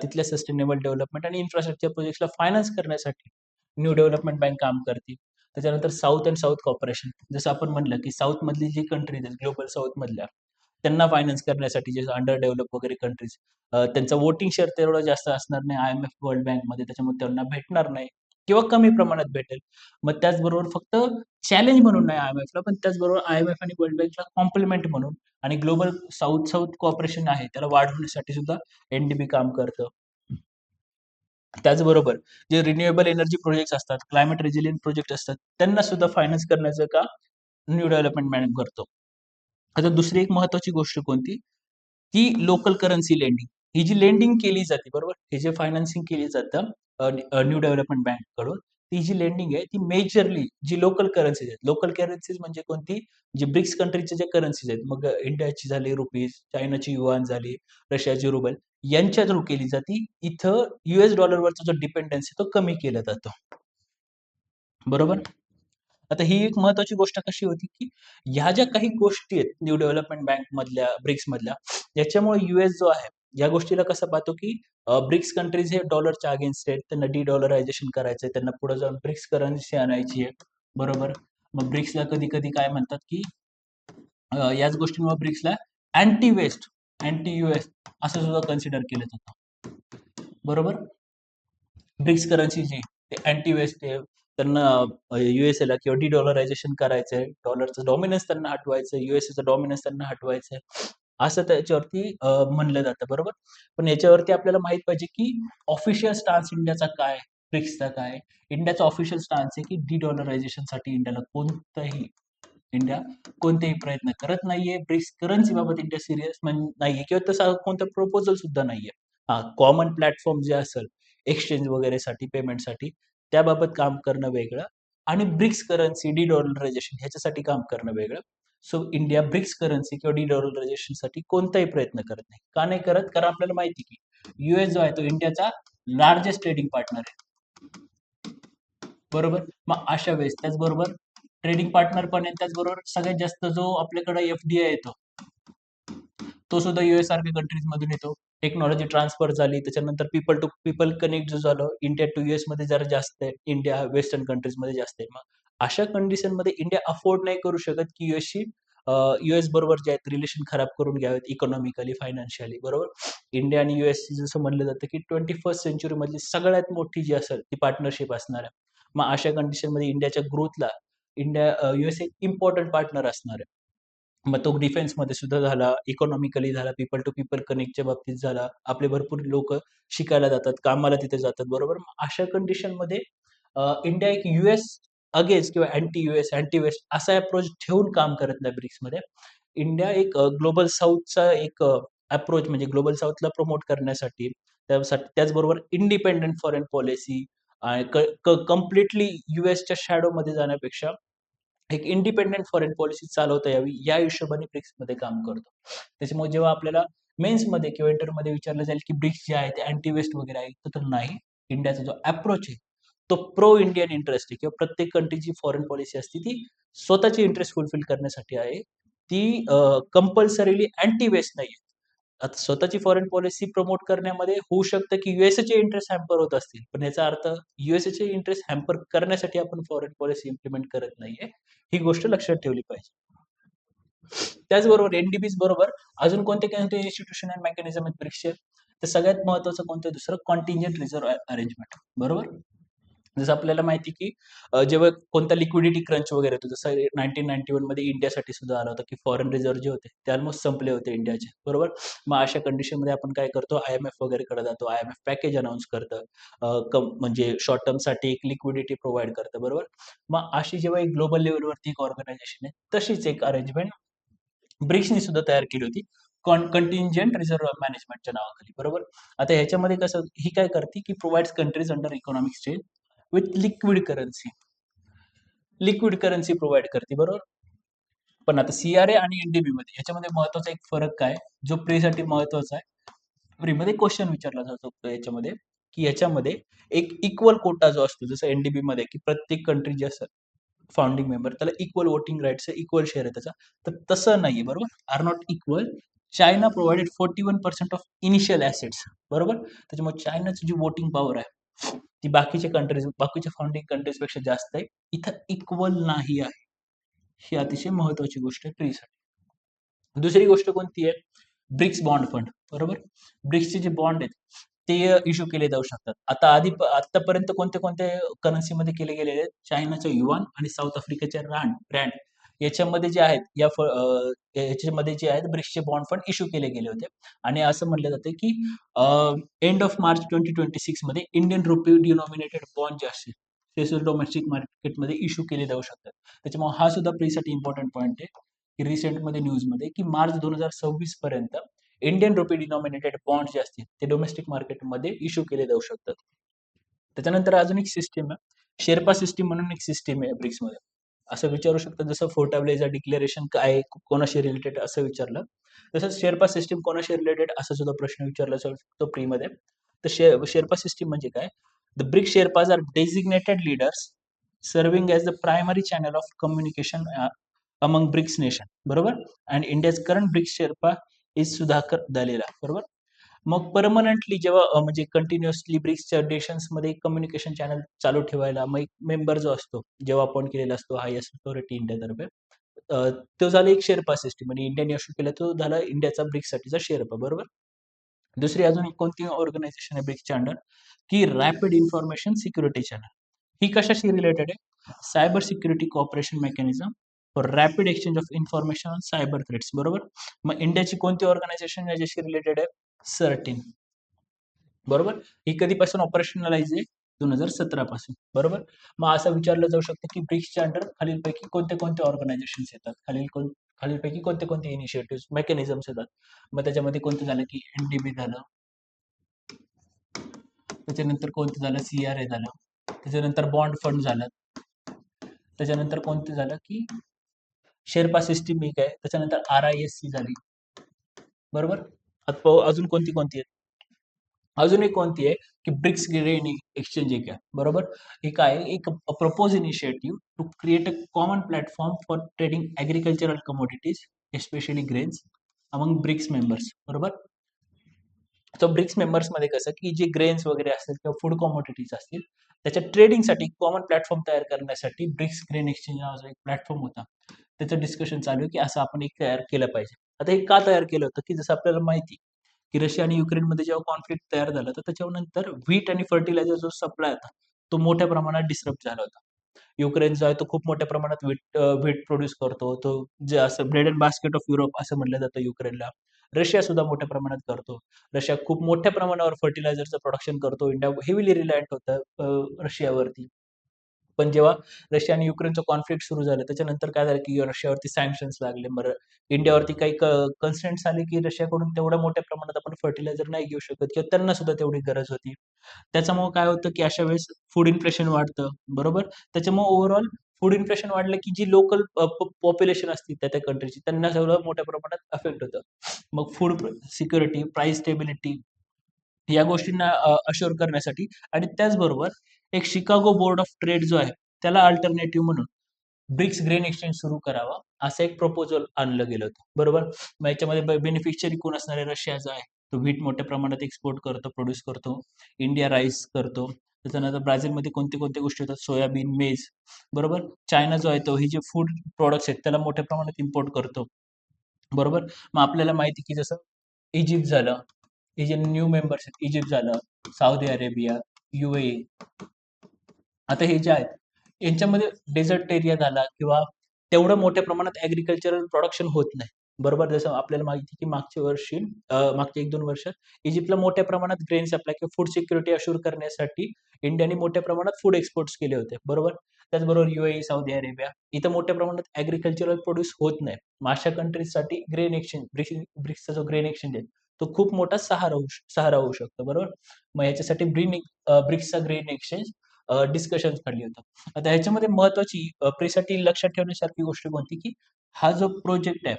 तिथल्या सस्टेनेबल डेव्हलपमेंट आणि इन्फ्रास्ट्रक्चर प्रोजेक्ट्सला फायनान्स करण्यासाठी न्यू डेव्हलपमेंट बँक काम करते. त्याच्यानंतर साऊथ अँड साऊथ कॉर्पोरेशन जसं आपण म्हणलं की साऊथ मधली जी कंट्रीज आहेत ग्लोबल साऊथ मधल्या त्यांना फायनान्स करण्यासाठी जे अंडर डेव्हलप वगैरे कंट्रीज त्यांचा वोटिंग शेअर तेवढा जास्त असणार नाही IMF वर्ल्ड बँकमध्ये त्याच्यामुळे त्यांना भेटणार नाही किंवा कमी प्रमाणात भेटेल. मग त्याचबरोबर फक्त चॅलेंज म्हणून नाही IMF ला पण त्याचबरोबर IMF आणि वर्ल्ड बँकला कॉम्प्लिमेंट म्हणून आणि ग्लोबल साऊथ साऊथ कॉर्पोरेशन आहे त्याला वाढवण्यासाठी सुद्धा NDB काम करतं. त्याचबरोबर जे रिन्युएबल एनर्जी प्रोजेक्ट्स असतात, क्लायमेट रेझिलियंट प्रोजेक्ट असतात, त्यांना सुद्धा फायनान्स करण्याचं काम न्यू डेव्हलपमेंट बँक करतो. आता दुसरी एक महत्वाची गोष्ट कोणती, की लोकल करन्सी लेंडिंग. ही जी लेंडिंग केली जाते बरोबर, हे जे फायनान्सिंग केली जातं न्यू डेव्हलपमेंट बँक कडून, ती जी लेंडिंग आहे ती मेजरली जी लोकल करन्सीज आहेत. लोकल करन्सीज म्हणजे कोणती? जी ब्रिक्स कंट्रीचे जे करन्सीज आहेत. मग इंडियाची झाली रुपीज, चायनाची युआन झाली, रशियाची रुबल यांच्या थ्रू केली जाते. इथं यूएस डॉलरवरचा जो डिपेंडन्स आहे तो कमी केला जातो. बरोबर? आता ही एक महत्वाची गोष्ट कशी होती, की ह्या ज्या काही गोष्टी आहेत न्यू डेव्हलपमेंट बँक मधल्या, ब्रिक्स मधल्या, याच्यामुळे यूएस जो आहे, या गोष्टीला कसं पाहतो, की ब्रिक्स कंट्रीज हे डॉलरच्या अगेन्स्ट आहेत. त्यांना डॉलरायझेशन करायचंय. त्यांना पुढे जाऊन ब्रिक्स करन्सी आणायची आहे. बरोबर. मग ब्रिक्सला कधी-कधी काय म्हणतात, की याच गोष्टींमुळे ब्रिक्सला अँटी वेस्ट, अँटी यूएस असं सुद्धा कन्सिडर केलं जातं. बरोबर. ब्रिक्स करन्सी जी ते अँटी वेस्ट आहे. त्यांना यूएसएला किंवा डॉलरायझेशन करायचंय. डॉलरचं डॉमिनन्स त्यांना हटवायचंय. यूएसएचं डॉमिनन्स त्यांना हटवायचंय. असं त्याच्यावरती म्हणलं जातं बरोबर. पण याच्यावरती आपल्याला माहित पाहिजे, की ऑफिशियल स्टान्स इंडियाचा काय, ब्रिक्सचा काय. इंडियाचा ऑफिशियल स्टान्स आहे, की डॉलरायझेशनसाठी इंडिया कोणतेही प्रयत्न करत नाहीये. ब्रिक्स करन्सी बाबत इंडिया सिरियस नाहीये किंवा तसा कोणता प्रपोजल सुद्धा नाहीये. हा, कॉमन प्लॅटफॉर्म जे असेल एक्सचेंज वगैरेसाठी, पेमेंटसाठी त्याबाबत काम करणं वेगळं आणि ब्रिक्स करन्सी, डॉलरायझेशन ह्याच्यासाठी काम करणं वेगळं. सो इंडिया ब्रिक्स करन्सी किंवा डॉलरायझेशनसाठी कोणताही प्रयत्न करत नाही. का नाही करत? कारण आपल्याला माहिती की यूएस जो आहे तो इंडियाचा लार्जेस्ट ट्रेडिंग पार्टनर आहे. बरोबर. मग अशा वेळेस त्याचबरोबर ट्रेडिंग पार्टनर पण आहे. त्याचबरोबर सगळ्यात जास्त जो आपल्याकडे एफडीआय येतो, तो सुद्धा यूएस सारख्या कंट्रीज मधून येतो. टेक्नॉलॉजी ट्रान्सफर झाली, त्याच्यानंतर पीपल टू पीपल कनेक्ट जो झालं, इंडिया टू यूएस मध्ये जरा जास्त आहे, इंडिया वेस्टर्न कंट्रीज मध्ये जास्त आहे. मग अशा कंडिशन मध्ये इंडिया अफोर्ड नाही करू शकत की यूएसशी यूएस बरोबर जे आहेत रिलेशन खराब करून घ्यावेत इकॉनॉमिकली, फायनान्शियली. बरोबर. इंडिया आणि यूएस जसं म्हणलं जातं की 21st सेंचुरी मधली सगळ्यात मोठी जी असेल ती पार्टनरशिप असणार आहे. मग अशा कंडिशन मध्ये इंडियाच्या ग्रोथला यूएस एक इम्पॉर्टंट पार्टनर असणार आहे. मग तो डिफेन्समध्ये सुद्धा झाला, इकॉनॉमिकली झाला, पीपल टू पीपल कनेक्टच्या बाबतीत झाला. आपले भरपूर लोक शिकायला जातात, कामाला तिथे जातात. बरोबर. मग अशा कंडिशनमध्ये इंडिया एक यूएस अगेन्स्ट किंवा अँटी यूएस, अँटी वेस्ट असा अप्रोच ठेवून काम करत नाही ब्रिक्समध्ये. इंडिया एक ग्लोबल साऊथचा एक अप्रोच म्हणजे ग्लोबल साऊथला प्रमोट करण्यासाठी, त्याचबरोबर इंडिपेंडंट फॉरेन पॉलिसी कम्प्लिटली यूएसच्या शॅडोमध्ये जाण्यापेक्षा एक इंडिपेंडंट फॉरेन पॉलिसी चालवता यावी या हिशोबाने ब्रिक्समध्ये काम करतो. त्याच्यामुळे जेव्हा आपल्याला मेन्समध्ये किंवा इंटरमध्ये विचारलं जाईल की ब्रिक्स जे आहे ते अँटी वेस्ट वगैरे आहे तर नाही. इंडियाचा जो अप्रोच आहे तो प्रो इंडियन इंटरेस्ट आहे किंवा प्रत्येक कंट्रीची फॉरेन पॉलिसी असते ती स्वतःची इंटरेस्ट फुलफिल करण्यासाठी आहे. ती कंपल्सरीली अँटी वेस्ट नाही. आता स्वतःची फॉरेन पॉलिसी प्रमोट करण्यामध्ये होऊ शकतं की यूएसचे इंटरेस्ट हॅम्पर होत असतील. पण याचा अर्थ यूएसचे इंटरेस्ट हॅम्पर करण्यासाठी आपण फॉरेन पॉलिसी इम्प्लिमेंट करत नाहीये. ही गोष्ट लक्षात ठेवली पाहिजे. त्याचबरोबर एनडीबीज बरोबर अजून कोणते कोणते इन्स्टिट्यूशन अँड मेकॅनिझम आहेत ब्रिक्सचे? तर सगळ्यात महत्वाचं कोणतं दुसरं कॉन्टिंजेंट रिझर्व्ह अरेंजमेंट. बरोबर. जसं आपल्याला माहिती की जेव्हा कोणता लिक्विडिटी क्रंच वगैरे होतो, जसं 1991 मध्ये इंडियासाठी सुद्धा आला होता की फॉरेन रिझर्व्ह जे होते ते ऑलमोस्ट संपले होते इंडियाचे. बरोबर. मग अशा कंडिशनमध्ये आपण काय करतो, आयएमएफ वगैरे कडे जातो. आयएमएफ पॅकेज अनाउन्स करतं, म्हणजे शॉर्ट टर्मसाठी एक लिक्विडिटी प्रोव्हाइड करतं. बरोबर. मग अशी जेव्हा एक ग्लोबल लेव्हलवरती एक ऑर्गनायझेशन आहे, तशीच एक अरेंजमेंट ब्रिक्सनी सुद्धा तयार केली होती. कंटिंजेंट रिझर्व्ह मॅनेजमेंटच्या नावाखाली. बरोबर. आता ह्याच्यामध्ये कसं ही काय करते की provides countries under economic stage with liquid currency. Liquid currency provide करते. बरोबर. पण आता सीआरए आणि एनडीबी मध्ये याच्यामध्ये महत्वाचा एक फरक काय, जो प्रीसाठी महत्वाचा आहे. प्रीमध्ये क्वेश्चन विचारला जातो याच्यामध्ये, की याच्यामध्ये एक इक्वल कोटा जो असतो, जसं एनडीबी मध्ये की प्रत्येक कंट्री जे असतात फाउंडिंग मेंबर त्याला इक्वल वोटिंग राईट्स आहे, इक्वल शेअर आहे त्याचा. तर तसं नाहीये. बरोबर. Are not equal. China provided 41% of initial assets. बरोबर. त्याच्यामुळे चायनाची जी वोटिंग पॉवर आहे ती बाकीच्या फाउंडिंग कंट्रीज पेक्षा जास्त आहे. इथं इक्वल नाही आहे. ही अतिशय महत्वाची गोष्ट आहे प्रीसाठी. दुसरी गोष्ट कोणती आहे? BRICS bond fund. बरोबर. ब्रिक्सचे जे बॉन्ड आहेत ते इश्यू केले जाऊ शकतात. आतापर्यंत कोणते करन्सीमध्ये केले गेलेले आहेत? चायनाच्या युआन आणि साऊथ आफ्रिकेच्या रँड याच्यामध्ये जे आहेत याच्यामध्ये जे आहेत ब्रिक्सचे बॉन्ड फंड इश्यू केले गेले होते. आणि असं म्हटलं जातं की एंड ऑफ मार्च 2026 मध्ये इंडियन रुपी डिनॉमिनेटेड बॉन्ड जे असतील ते सुद्धा डोमेस्टिक मार्केटमध्ये इश्यू केले जाऊ शकतात. त्याच्यामुळे हा सुद्धा प्रीसाठी इम्पॉर्टंट पॉईंट आहे. की रिसेंटमध्ये न्यूजमध्ये की मार्च 2026 पर्यंत इंडियन रुपी डिनॉमिनेटेड बॉन्ड जे असतील ते डोमेस्टिक मार्केटमध्ये इश्यू केले जाऊ शकतात. त्याच्यानंतर अजून एक सिस्टीम आहे, शेर्पा सिस्टीम म्हणून एक सिस्टीम आहे ब्रिक्समध्ये. असं विचारू शकतात जसं फोर्टाब्लेजा डिक्लेरेशन काय आहे, कोणाशी रिलेटेड असं विचारलं. तसंच शेर्पा सिस्टीम कोणाशी रिलेटेड असा सुद्धा प्रश्न विचारला जाऊ शकतो प्रीमध्ये. तर शेर्पा सिस्टीम म्हणजे काय? The BRIC sherpas are designated leaders serving as the primary channel of communication among BRICS nation, बरोबर. And India's current BRICS sherpa is Sudhakar Dalela, बरोबर. मग परमनंटली जेव्हा म्हणजे कंटिन्युअसली ब्रिक्सच्या देशांमध्ये कम्युनिकेशन चॅनल चालू ठेवायला मग एक मेंबर जो असतो जेव्हा अपॉइंट केलेला असतो हायएस्ट अथॉरिटी इंडियातर्फे, तो झाला एक शेर्पा सिस्टीम आणि इंडियाने इश्यू केला तो झाला इंडियाचा ब्रिक्ससाठीचा शेर्पा, बरोबर. दुसरी अजून एक कोणती ऑर्गनायझेशन आहे ब्रिक्सच्या अंडर की रॅपिड इन्फॉर्मेशन सिक्युरिटी चॅनल. ही कशाशी रिलेटेड आहे? Cyber security cooperation mechanism for rapid exchange of information on cyber threats, बरोबर. मग इंडियाची कोणती ऑर्गनायझेशन याच्याशी रिलेटेड आहे? सर्टिन, बरोबर. ही कधीपासून ऑपरेशनलाइज आहे? 2017 पासून, बरोबर. मग असं विचारलं जाऊ शकतं की ब्रिक्सच्या अंडर खालीलपैकी कोणते कोणते ऑर्गनायझेशन्स येतात, खालीलपैकी कोणते कोणते इनिशिएटिव्ह मेकॅनिझम्स येतात. मग त्याच्यामध्ये कोणतं झालं की एनडीबी झालं, त्याच्यानंतर कोणतं झालं सीआरए झालं, त्याच्यानंतर बॉन्ड फंड झालं, त्याच्यानंतर कोणतं झालं की शेर्पा सिस्टीम एक आहे, त्याच्यानंतर RISC झाली, बरोबर. अजून कोणती कोणती आहे? अजून एक कोणती आहे की ब्रिक्स ग्रेन एक्सचेंज एक आहे, बरोबर. हे काय आहे? एक propose initiative to create a common platform for trading agricultural commodities especially grains among BRICS members, बरोबर. तर ब्रिक्स मेंबर्समध्ये कसं की जे ग्रेन्स वगैरे असतील किंवा फूड कॉमोडिटीज असतील त्याच्या ट्रेडिंगसाठी कॉमन प्लॅटफॉर्म तयार करण्यासाठी ब्रिक्स ग्रेन एक्सचेंज नावाचा एक प्लॅटफॉर्म होता. त्याचं डिस्कशन चालू आहे की असं आपण एक तयार केलं पाहिजे. आता हे का तयार केलं होतं की जसं आपल्याला माहिती की रशिया आणि युक्रेनमध्ये जेव्हा कॉन्फ्लिक्ट तयार झालं तर त्याच्यानंतर व्हीट आणि फर्टिलायझर जो सप्लाय होता तो मोठ्या प्रमाणात डिस्टर्ब झाला होता. युक्रेन जो आहे तो खूप मोठ्या प्रमाणात व्हीट प्रोड्यूस करतो. तो जे असं bread and basket of Europe असं म्हटलं जातं युक्रेनला. रशिया सुद्धा मोठ्या प्रमाणात करतो. रशिया खूप मोठ्या प्रमाणावर फर्टिलायझरचं प्रोडक्शन करतो. इंडिया हेवीली रिलायंट होतं रशियावरती. पण जेव्हा रशिया आणि युक्रेनचं कॉन्फ्लिक्ट सुरू झालं त्याच्यानंतर काय झालं की रशियावरती सँक्शन्स लागले. बरं इंडियावरती काही कन्स्ट्रेंट्स आले की रशियाकडून तेवढ्या मोठ्या प्रमाणात आपण फर्टिलायझर नाही घेऊ शकत किंवा त्यांना सुद्धा तेवढी गरज होती. त्याच्यामुळे काय होतं की अशा वेळेस फूड इन्फ्लेशन वाढतं, बरोबर. त्याच्यामुळे ओव्हरऑल फूड इन्फ्लेशन वाढलं की जी लोकल पॉप्युलेशन असते त्या त्या कंट्रीची त्यांना सगळं मोठ्या प्रमाणात अफेक्ट होतं. मग फूड सिक्युरिटी, प्राइस स्टेबिलिटी या गोष्टींना अश्युअर करण्यासाठी आणि त्याचबरोबर एक शिकागो बोर्ड ऑफ ट्रेड जो आहे त्याला अल्टरनेटिव्ह म्हणून ब्रिक्स ग्रेन एक्सचेंज सुरू करावा असं एक प्रपोजल आणलं गेलं होतं, बरोबर. मग याच्यामध्ये बेनिफिशियरी कोण असणार आहे? रशिया जो आहे तो व्हीट मोठ्या प्रमाणात एक्सपोर्ट करतो, प्रोड्यूस करतो. इंडिया राईस करतो. त्याच्यानंतर ब्राझीलमध्ये कोणते कोणते गोष्टी होतात? सोयाबीन, मेज, बरोबर. चायना जो आहे तो ही जे फूड प्रॉडक्ट्स आहेत त्याला मोठ्या प्रमाणात इम्पोर्ट करतो, बरोबर. मग आपल्याला माहिती की जसं इजिप्त झालं, हे जे न्यू मेंबर्स आहेत इजिप्त झालं, सौदी अरेबिया, UAE, आता हे जे आहेत यांच्यामध्ये डेझर्ट एरिया झाला किंवा तेवढं मोठ्या प्रमाणात ॲग्रिकल्चरल प्रोडक्शन होत नाही, बरोबर. जसं आपल्याला माहिती की मागच्या वर्षी मागच्या 1-2 वर्षात इजिप्तला मोठ्या प्रमाणात ग्रेन सप्लाय किंवा फूड सिक्युरिटी अश्युअर करण्यासाठी इंडियाने मोठ्या प्रमाणात फूड एक्सपोर्ट्स केले होते, बरोबर. त्याचबरोबर UAE, सौदी अरेबिया इथं मोठ्या प्रमाणात ॲग्रिकल्चरल प्रोड्यूस होत नाही. मग अशा कंट्रीजसाठी ग्रेन एक्सचेंज ब्रिक्सचा जो ग्रेन एक्सचेंज आहे तो खूप मोठा सहारा होऊ शकतो, बरोबर. मग याच्यासाठी ब्रिक्सचा ग्रेन एक्सचेंज डिस्कशन्स काढली होतं. आता ह्याच्यामध्ये महत्त्वाची प्रीसाठी लक्षात ठेवण्यासारखी गोष्ट कोणती की हा जो प्रोजेक्ट आहे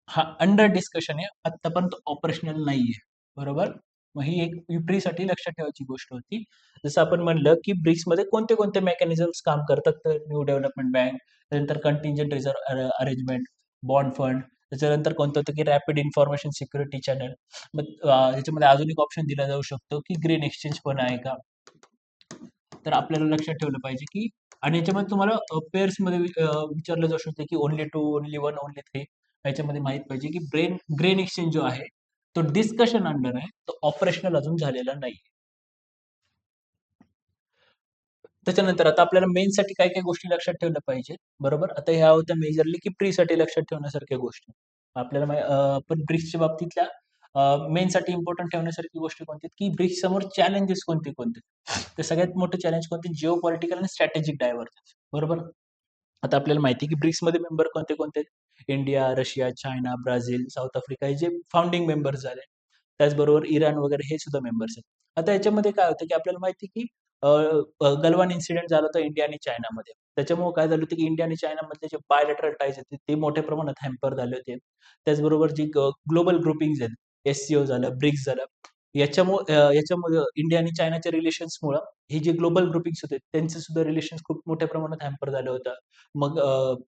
हा अंडर डिस्कशन आहे, आत्तापर्यंत ऑपरेशनल नाहीये, बरोबर. मग ही एक प्रीसाठी लक्षात ठेवायची गोष्ट होती. जसं आपण म्हणलं की ब्रिक्समध्ये कोणते कोणते मेकॅनिझम्स काम करतात तर न्यू डेव्हलपमेंट बँक, त्यानंतर कंटिंजंट रिझर्व्ह अरेंजमेंट, बॉन्ड फंड, त्याच्यानंतर कोणतं होतं की रॅपिड इन्फॉर्मेशन सिक्युरिटी चॅनल. मग ह्याच्यामध्ये अजून एक ऑप्शन दिला जाऊ शकतो की ग्रीन एक्सचेंज पण आहे का? तर आपल्याला लक्षात ठेवलं पाहिजे की आणि याच्यामध्ये तुम्हाला पेअर्समध्ये विचारलं जाऊ शकतं की ओन्ली 2, ओन्ली 1, ओन्ली 3 याच्यामध्ये माहित पाहिजे की ग्रेन एक्सचेंज जो आहे तो डिस्कशन अंडर आहे, तो ऑपरेशनल अजून झालेला नाही. त्याच्यानंतर आता आपल्याला मेनसाठी काय काय गोष्टी लक्षात ठेवल्या पाहिजेत, बरोबर. आता ह्या होत्या मेजरली की प्रीसाठी लक्षात ठेवण्यासारख्या गोष्टी. आपल्याला पण ब्रिक्सच्या बाबतीतल्या मेनसाठी इम्पॉर्टंट ठेवण्यासारखी गोष्टी कोणती की ब्रिक्स समोर चॅलेंजेस कोणते कोणते? तर सगळ्यात मोठं चॅलेंज कोणते? जिओ पॉलिटिकल आणि स्ट्रॅटेजिक डायव्हर्जन्स, बरोबर. आता आपल्याला माहिती आहे की ब्रिक्समध्ये मेंबर कोणते कोणते आहेत? India, Russia, China, Brazil, south Africa हे जे फाउंडिंग मेंबर्स झाले. त्याचबरोबर इराण वगैरे हे सुद्धा मेंबर्स आहेत. आता याच्यामध्ये काय होतं की आपल्याला माहिती आहे की गलवान इन्सिडेंट झाला होता इंडिया आणि चायनामध्ये. त्याच्यामुळे काय झालं होतं की इंडिया आणि चायनामधले जे बायलॅटरल टाईज आहेत ते मोठ्या प्रमाणात हॅम्पर झाले होते. त्याचबरोबर जी ग्लोबल ग्रुपिंग्ज आहेत, एस-सी-ओ झालं, ब्रिक्स झालं, याच्यामुळे इंडिया आणि चायनाच्या रिलेशन्समुळं हे जे ग्लोबल ग्रुपिंग्स होते त्यांचे सुद्धा रिलेशन्स खूप मोठ्या प्रमाणात हॅम्पर झालं होतं. मग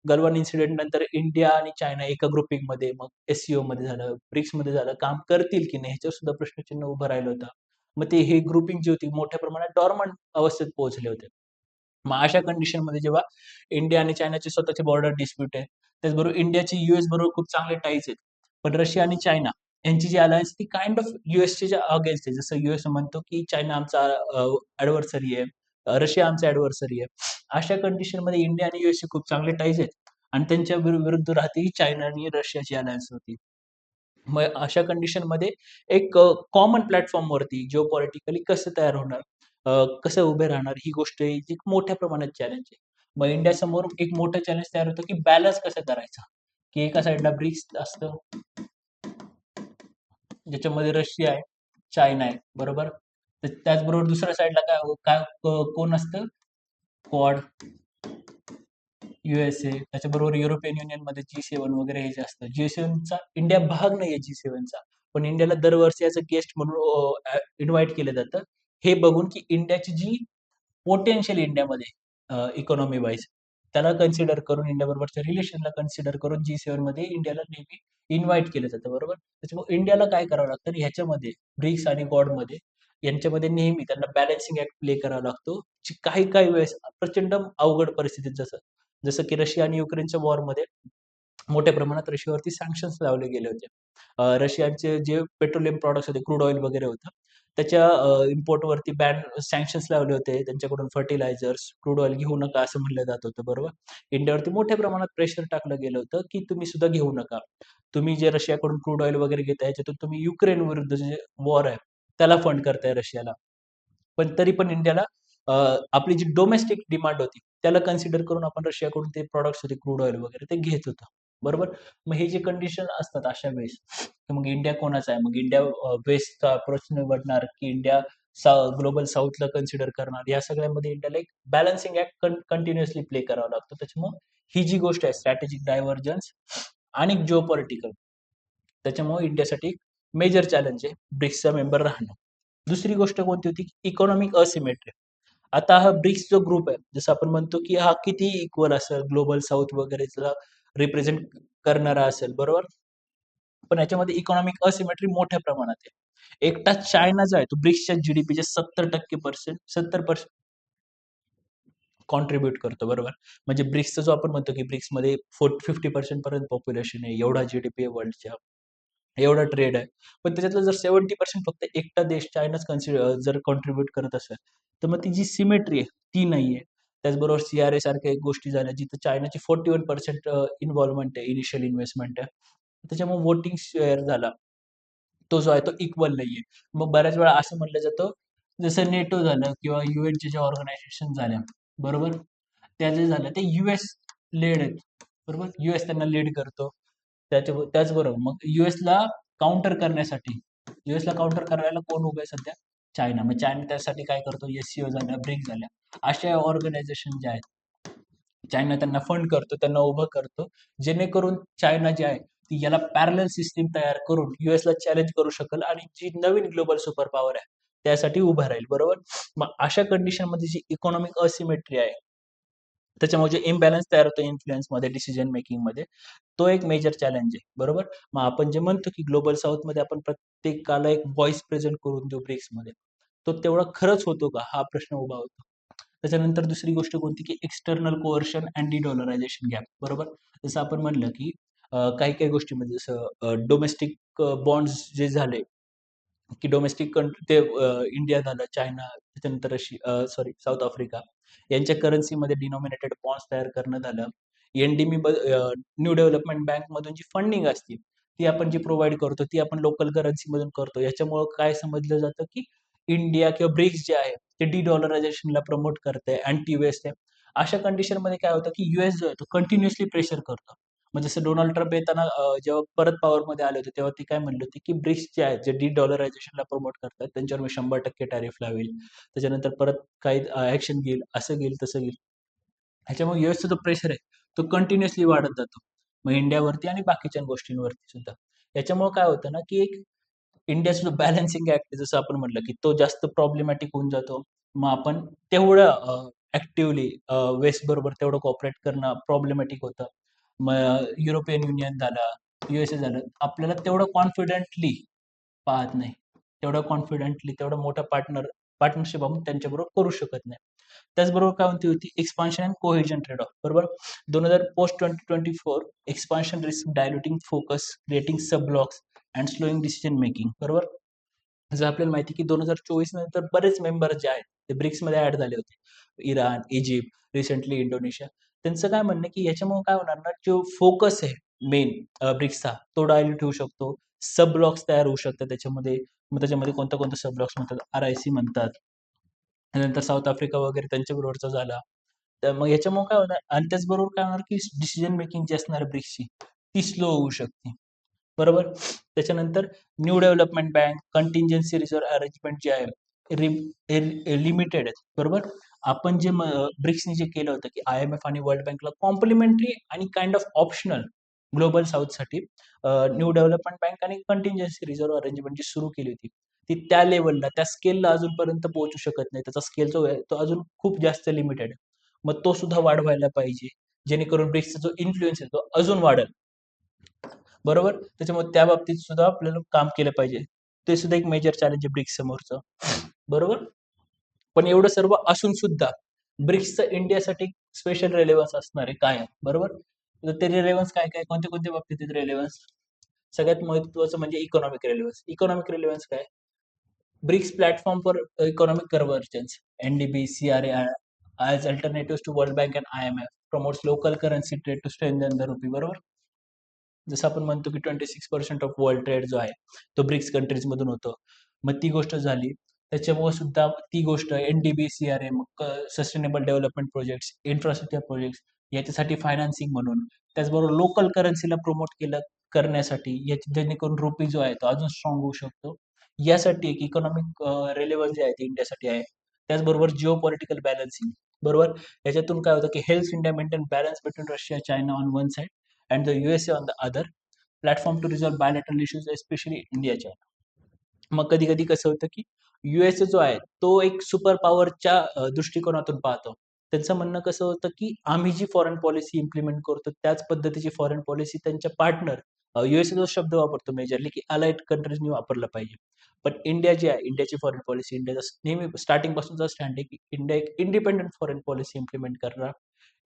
गलवान इन्सिडेंट नंतर इंडिया आणि चायना एका ग्रुपिंगमध्ये, मग एस-सी-ओ मध्ये झालं, ब्रिक्समध्ये झालं, काम करतील की नाही ह्याच्यावर सुद्धा प्रश्नचिन्ह उभं राहिलं होतं. मग ते हे ग्रुपिंग जी होती मोठ्या प्रमाणात डॉर्मंट अवस्थेत पोहोचले होते. मग अशा कंडिशनमध्ये जेव्हा इंडिया आणि चायनाचे स्वतःचे बॉर्डर डिस्प्यूट आहे, त्याचबरोबर इंडियाची यूएस बरोबर खूप चांगले टाईज आहेत. पण रशिया आणि चायना यांची जी अलायन्स ती काइंड ऑफ यूएसच्या अगेन्स्ट आहे. जसं यूएस म्हणतो की चायना आमचा ॲडव्हर्सरी आहे, रशिया आमचा ॲडव्हर्सरी आहे. अशा कंडिशनमध्ये इंडिया आणि यूएसचे खूप चांगले टाईज आहेत आणि त्यांच्या विरुद्ध राहते ही चायना आणि रशियाची अलायन्स होती. मग अशा कंडिशनमध्ये एक कॉमन प्लॅटफॉर्मवरती जिओपॉलिटिकली कसं तयार होणार, कसं उभे राहणार ही गोष्ट आहे जी मोठ्या प्रमाणात चॅलेंज आहे. मग इंडियासमोर एक मोठं चॅलेंज तयार होतं की बॅलन्स कसं करायचा, की एका साइडला ब्रिक्स असतं, ज्याच्यामध्ये रशिया आहे, चायना आहे, बरोबर? तर त्याचबरोबर दुसऱ्या साइडला काय काय कोण असतं? क्वाड, यूएसए, त्याच्याबरोबर युरोपियन युनियनमध्ये G7 वगैरे हे जे असतं. G7चा इंडिया भाग नाहीये G7चा. पण इंडियाला दरवर्षी ॲज अ गेस्ट म्हणून इन्व्हाईट केलं जातं. हे बघून की इंडियाची जी पोटेन्शियल इंडियामध्ये इकॉनॉमी वाईज त्याला कन्सिडर करून इंडियाबरोबरच्या रिलेशनला कन्सिडर करून G7 मध्ये इंडियाला नेहमी इन्व्हाईट केलं जातं, बरोबर? त्याच्यामुळे इंडियाला काय करावं लागतं आणि ह्याच्यामध्ये ब्रिक्स आणि क्वाडमध्ये यांच्यामध्ये नेहमी त्यांना बॅलन्सिंग ॲक्ट प्ले करावा लागतो. जी काही काही वेळेस प्रचंड अवघड परिस्थितीत जसं जसं की रशिया आणि युक्रेनच्या वॉरमध्ये मोठ्या प्रमाणात रशियावरती सँक्शन्स लावले गेले होते. रशियाचे जे पेट्रोलियम प्रॉडक्ट्स होते, क्रूड ऑइल वगैरे होतं, त्याच्या इम्पोर्टवरती सँक्शन्स लावले होते. त्यांच्याकडून फर्टिलायझर्स, क्रूड ऑइल घेऊ नका असं म्हटलं जात होतं, बरोबर? इंडियावरती मोठ्या प्रमाणात प्रेशर टाकलं गेलं होतं, की तुम्ही सुद्धा घेऊ नका. तुम्ही जे रशियाकडून क्रूड ऑइल वगैरे घेताय, ह्याच्यातून तुम्ही युक्रेन विरुद्ध जे वॉर आहे, त्याला फंड करताय रशियाला. पण तरी पण इंडियाला अ, आपली जी डोमेस्टिक डिमांड होती, त्याला कन्सिडर करून आपण रशियाकडून ते प्रॉडक्ट्स होते क्रूड ऑइल वगैरे ते घेत होतो. बरोबर? मग हे जे कंडिशन असतात अशा वेळेस, तर मग इंडिया कोणाचा आहे? मग इंडिया वेस्टचा अप्रोच निवडणार की इंडिया ग्लोबल साऊथला कन्सिडर करणार? या सगळ्यामध्ये इंडियाला एक बॅलन्सिंग ॲक्ट कंटिन्युअसली प्ले करावा लागतो. त्याच्यामुळं ही जी गोष्ट आहे स्ट्रॅटेजिक डायव्हर्जन्स आणि जिओपॉलिटिकल त्याच्यामुळे इंडियासाठी मेजर चॅलेंज आहे ब्रिक्सचा मेंबर राहणं. दुसरी गोष्ट कोणती होती? Economic asymmetry. आता हा ब्रिक्स जो ग्रुप आहे, जसं आपण म्हणतो, की हा किती इक्वल असेल ग्लोबल साउथ वगैरेला रिप्रेझेंट करणारा असेल, बरोबर? पण याच्यामध्ये इकॉनॉमिक असिमेट्री मोठ्या प्रमाणात आहे. एकटा चायना जो आहे, तो ब्रिक्सच्या जीडीपीच्या 70% कॉन्ट्रिब्यूट करतो, बरोबर? म्हणजे ब्रिक्सचा जो आपण म्हणतो, की ब्रिक्समध्ये 50% पर्यंत पॉप्युलेशन आहे, एवढा जीडीपी आहे वर्ल्डच्या, एवढा ट्रेड आहे. पण त्याच्यातलं जर 70% फक्त एकटा देश चायनाच जर कॉन्ट्रिब्यूट करत असेल, तर मग ती जी सिमेट्री आहे, ती नाहीये. त्याचबरोबर सी सारख्या एक गोष्टी झाल्या, जिथं चायनाची 41% इन्व्हॉल्वमेंट आहे, इनिशियल इन्व्हेस्टमेंट आहे. त्याच्यामुळे व्होटिंग शेअर झाला. तो जो आहे तो इक्वल नाहीये. मग बऱ्याच वेळा असं म्हटलं जातं, जसं NATO झालं किंवा यूएनच्या ज्या ऑर्गनायझेशन झाल्या, बरोबर? त्या जे झाल्या ते यूएस लेड आहेत, बरोबर? यूएस त्यांना लीड करतो. त्याचबरोबर मग यूएसला काउंटर करण्यासाठी यूएसला काउंटर करायला कोण उभं आहे सध्या? चायना. मग चायना त्यासाठी काय करतो? एस-सी-ओ झाल्या, ब्रिक्स झाल्या. अशा ऑर्गनायझेशन ज्या आहेत चायना त्यांना फंड करतो, त्यांना उभं करतो, जेणेकरून चायना जी आहे, ती याला पॅरलल सिस्टम तयार करून यूएसला चॅलेंज करू शकेल आणि जी नवीन ग्लोबल सुपर पॉवर आहे, त्यासाठी उभं राहील, बरोबर? मग अशा कंडिशनमध्ये जी इकॉनॉमिक असिमेट्री आहे, त्याच्यामुळे जे इम्बॅलन्स तयार होतो इन्फ्लुअन्समध्ये, डिसिजन मेकिंगमध्ये, तो एक मेजर चॅलेंज आहे, बरोबर? मग आपण जे म्हणतो, की ग्लोबल साउथमध्ये आपण प्रत्येकाला एक व्हॉईस प्रेझेंट करून देऊ ब्रिक्समध्ये. तो तेवढा खरंच होतो का? हा प्रश्न उभा होतो. त्याच्यानंतर दुसरी गोष्ट कोणती, की एक्सटर्नल कोअर्शन अँड डिडॉलरायझेशन गॅप, बरोबर? जसं आपण म्हणलं, की काही-काही गोष्टीमध्ये जसं डोमेस्टिक बॉन्ड्स जे झाले, की डोमेस्टिक ते इंडिया झालं, चायना, त्याच्यानंतर सॉरी साऊथ आफ्रिका यांच्या करन्सीमध्ये डिनॉमिनेटेड बॉन्ड्स तयार करणं झालं. एन-डी-बी न्यू डेव्हलपमेंट बँकमधून जी फंडिंग असते, ती आपण जी प्रोव्हाईड करतो, ती आपण लोकल करन्सीमधून करतो. याच्यामुळं काय समजलं जातं, की इंडिया किंवा ब्रिक्स जे आहे, ते डी-डॉलरायझेशनला प्रमोट करतंय, अँटी वेस्ट आहे. अशा कंडिशनमध्ये काय होतं की US जो आहे तो कंटिन्युअसली प्रेशर करतो. मग जसं डोनाल्ड ट्रम्प येताना जेव्हा परत पॉवरमध्ये आले होते, तेव्हा ते काय म्हणले होते की ब्रिक्स जे आहेत, जे डॉलरायझेशनला प्रमोट करतात, त्यांच्यावर मी 100% टॅरिफ लावेल. त्याच्यानंतर परत काही ॲक्शन घेईल, असं घेईल, तसं घेईल. ह्याच्यामुळे युएसचा जो प्रेशर आहे, तो कंटिन्युअसली वाढत जातो. मग इंडियावरती आणि बाकीच्या गोष्टींवरती सुद्धा. याच्यामुळे काय होतं ना, की एक इंडियाचा जो बॅलन्सिंग ॲक्ट आहे, जसं आपण म्हटलं, की तो जास्त प्रॉब्लेमॅटिक होऊन जातो. मग आपण तेवढं ॲक्टिव्हली वेस्ट बरोबर तेवढं कोऑपरेट करणं प्रॉब्लेमॅटिक होतं. मग युरोपियन युनियन झालं, USA झालं, आपल्याला तेवढं कॉन्फिडेंटली पाहत नाही. तेवढं कॉन्फिडेंटली, तेवढं मोठं पार्टनरशिप आपण त्यांच्याबरोबर करू शकत नाही. त्याचबरोबर काय म्हणते होती expansion and cohesion trade off बरोबर. 2000 post 2024 expansion risk diluting focus creating sub blocs and slowing decision making बरोबर. जर आपल्याला माहिती की 2024 नंतर बरेच मेंबर जे आहेत ते ब्रिक्समध्ये ऍड झाले होते. Iran, Egypt, recently Indonesia. त्यांचं काय म्हणणं की याच्यामुळे काय होणार ना, जो फोकस आहे मेन ब्रिक्सचा तो डायल्यूट होऊ शकतो. सब ब्लॉक्स तयार होऊ शकतात त्याच्यामध्ये. मग त्याच्यामध्ये कोणता कोणता सब ब्लॉक्स म्हणतात, RIC म्हणतात. त्यानंतर साऊथ आफ्रिका वगैरे त्यांच्याबरोबरचा झाला. तर मग याच्यामुळे काय होणार आणि त्याचबरोबर काय होणार, की डिसिजन मेकिंग जी असणार आहे ब्रिक्सची, ती स्लो होऊ शकते. बरोबर. त्याच्यानंतर new development bank, contingency reserve arrangement जे आहे लिमिटेड आहेत. बरोबर. आपण जे ब्रिक्सने जे केलं होतं, की IMF आणि वर्ल्ड बँकला कॉम्प्लिमेंटरी आणि काइंड ऑफ ऑप्शनल ग्लोबल साऊथसाठी न्यू डेव्हलपमेंट बँक आणि कंटिंजन्सी रिझर्व्ह अरेंजमेंट जी सुरू केली होती, ती त्या लेव्हलला, त्या स्केलला अजूनपर्यंत पोहोचू शकत नाही. त्याचा स्केल जो आहे, तो अजून खूप जास्त लिमिटेड आहे. मग तो सुद्धा वाढवायला पाहिजे, जेणेकरून ब्रिक्सचा जो इन्फ्लुअन्स आहे, तो अजून वाढेल. बरोबर. त्याच्यामुळे त्या बाबतीत सुद्धा आपल्याला काम केलं पाहिजे. ते सुद्धा एक मेजर चॅलेंज आहे ब्रिक्स समोरचं. बरोबर. पण एवढं सर्व असून सुद्धा ब्रिक्सचं इंडियासाठी स्पेशल रेलेव्हन्स असणार आहे कायम. बरोबर. तर ते रेलेव्हन्स काय काय, कोणत्या कोणत्या बाबतीत आहेत रेलेव्हन्स? सगळ्यात महत्त्वाचं म्हणजे इकॉनॉमिक रेलेव्हन्स. इकॉनॉमिक रेलेव्हन्स काय? BRICS platform for economic convergence, NDB, CRA as alternatives to World Bank and IMF promotes local currency trade to strengthen the rupee. बरोबर. जसं आपण म्हणतो की 26% ऑफ वर्ल्ड ट्रेड जो आहे तो ब्रिक्स कंट्रीज मधून होतो. मग ती गोष्ट झाली. त्याच्यामुळे सुद्धा ती गोष्ट NDB, CRA, मग sustainable development projects, infrastructure projects याच्यासाठी फायनान्सिंग म्हणून, त्याचबरोबर लोकल करन्सीला प्रमोट केलं करण्यासाठी, जेणेकरून रुपी जो आहे तो अजून स्ट्रॉंग होऊ शकतो. यासाठी एक इकॉनॉमिक रेलेव्हन्स जे आहे ते इंडियासाठी आहे. त्याचबरोबर जिओ पॉलिटिकल बॅलन्सिंग. बरोबर. याच्यातून काय होतं की helps India maintain balance between Russia, China on one side and the USA on the other platform to resolve bilateral issues, especially इंडियाच्या. मग कधी-कधी कसं होतं, की USA जो आहे, तो एक सुपर पॉवरच्या दृष्टिकोनातून पाहतो. त्यांचं म्हणणं कसं होतं, की आम्ही जी फॉरेन पॉलिसी इम्प्लिमेंट करतो, त्याच पद्धतीची फॉरेन पॉलिसी त्यांच्या पार्टनर USA जो शब्द वापरतो मेजरली, की अलाइड कंट्रीजनी वापरला पाहिजे. पण इंडिया जी आहे, इंडियाची फॉरेन पॉलिसी, इंडियाचा नेहमी स्टार्टिंगपासूनचा स्टँड आहे, की इंडिया एक इंडिपेंडंट फॉरेन पॉलिसी इम्प्लिमेंट करणार.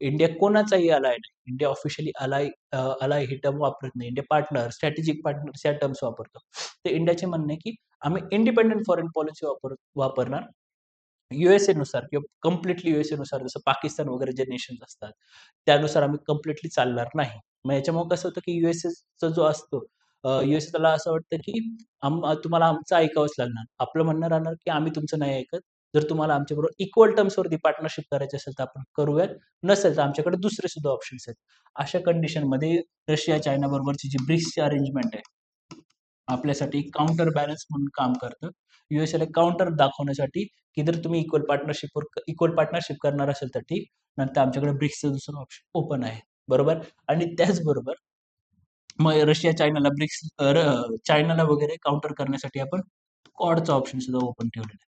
इंडिया कोणाचाही अलाय नाही. इंडिया ऑफिशियली अलाय ही टर्म वापरत नाही. इंडिया पार्टनर, स्ट्रॅटेजिक पार्टनर्स या टर्म्स वापरतो. तर इंडियाचे म्हणणे की आम्ही इंडिपेंडंट फॉरेन पॉलिसी वापरणार. नुसार किंवा कंप्लीटली नुसार, जसं पाकिस्तान वगैरे जे नेशन्स असतात, त्यानुसार आम्ही कंप्लीटली चालणार नाही. मग याच्यामुळे कसं होतं की चा जो असतो, त्याला असं वाटतं की तुम्हाला आमचं ऐकावंच लागणार. आपलं म्हणणं राहणार की आम्ही तुमचं नाही ऐकत. जर तुम्हाला आमच्याबरोबर इक्वल टर्म्सवरती पार्टनरशिप करायची असेल तर आपण करूयात. नसेल तर आमच्याकडे दुसरे सुद्धा ऑप्शन्स आहेत. अशा कंडिशनमध्ये रशिया, चायना बरोबरची जी ब्रिक्सची अरेंजमेंट आहे, आपल्यासाठी काउंटर बॅलन्स म्हणून काम करतं. ला काउंटर दाखवण्यासाठी, की जर तुम्ही इक्वल पार्टनरशिप करणार असेल तर ठीक, नंतर आमच्याकडे ब्रिक्सचं दुसरं ऑप्शन ओपन आहे. बरोबर. आणि त्याचबरोबर मग रशिया, चायनाला वगैरे काउंटर करण्यासाठी आपण क्वाडचा ऑप्शन सुद्धा ओपन ठेवलेला आहे.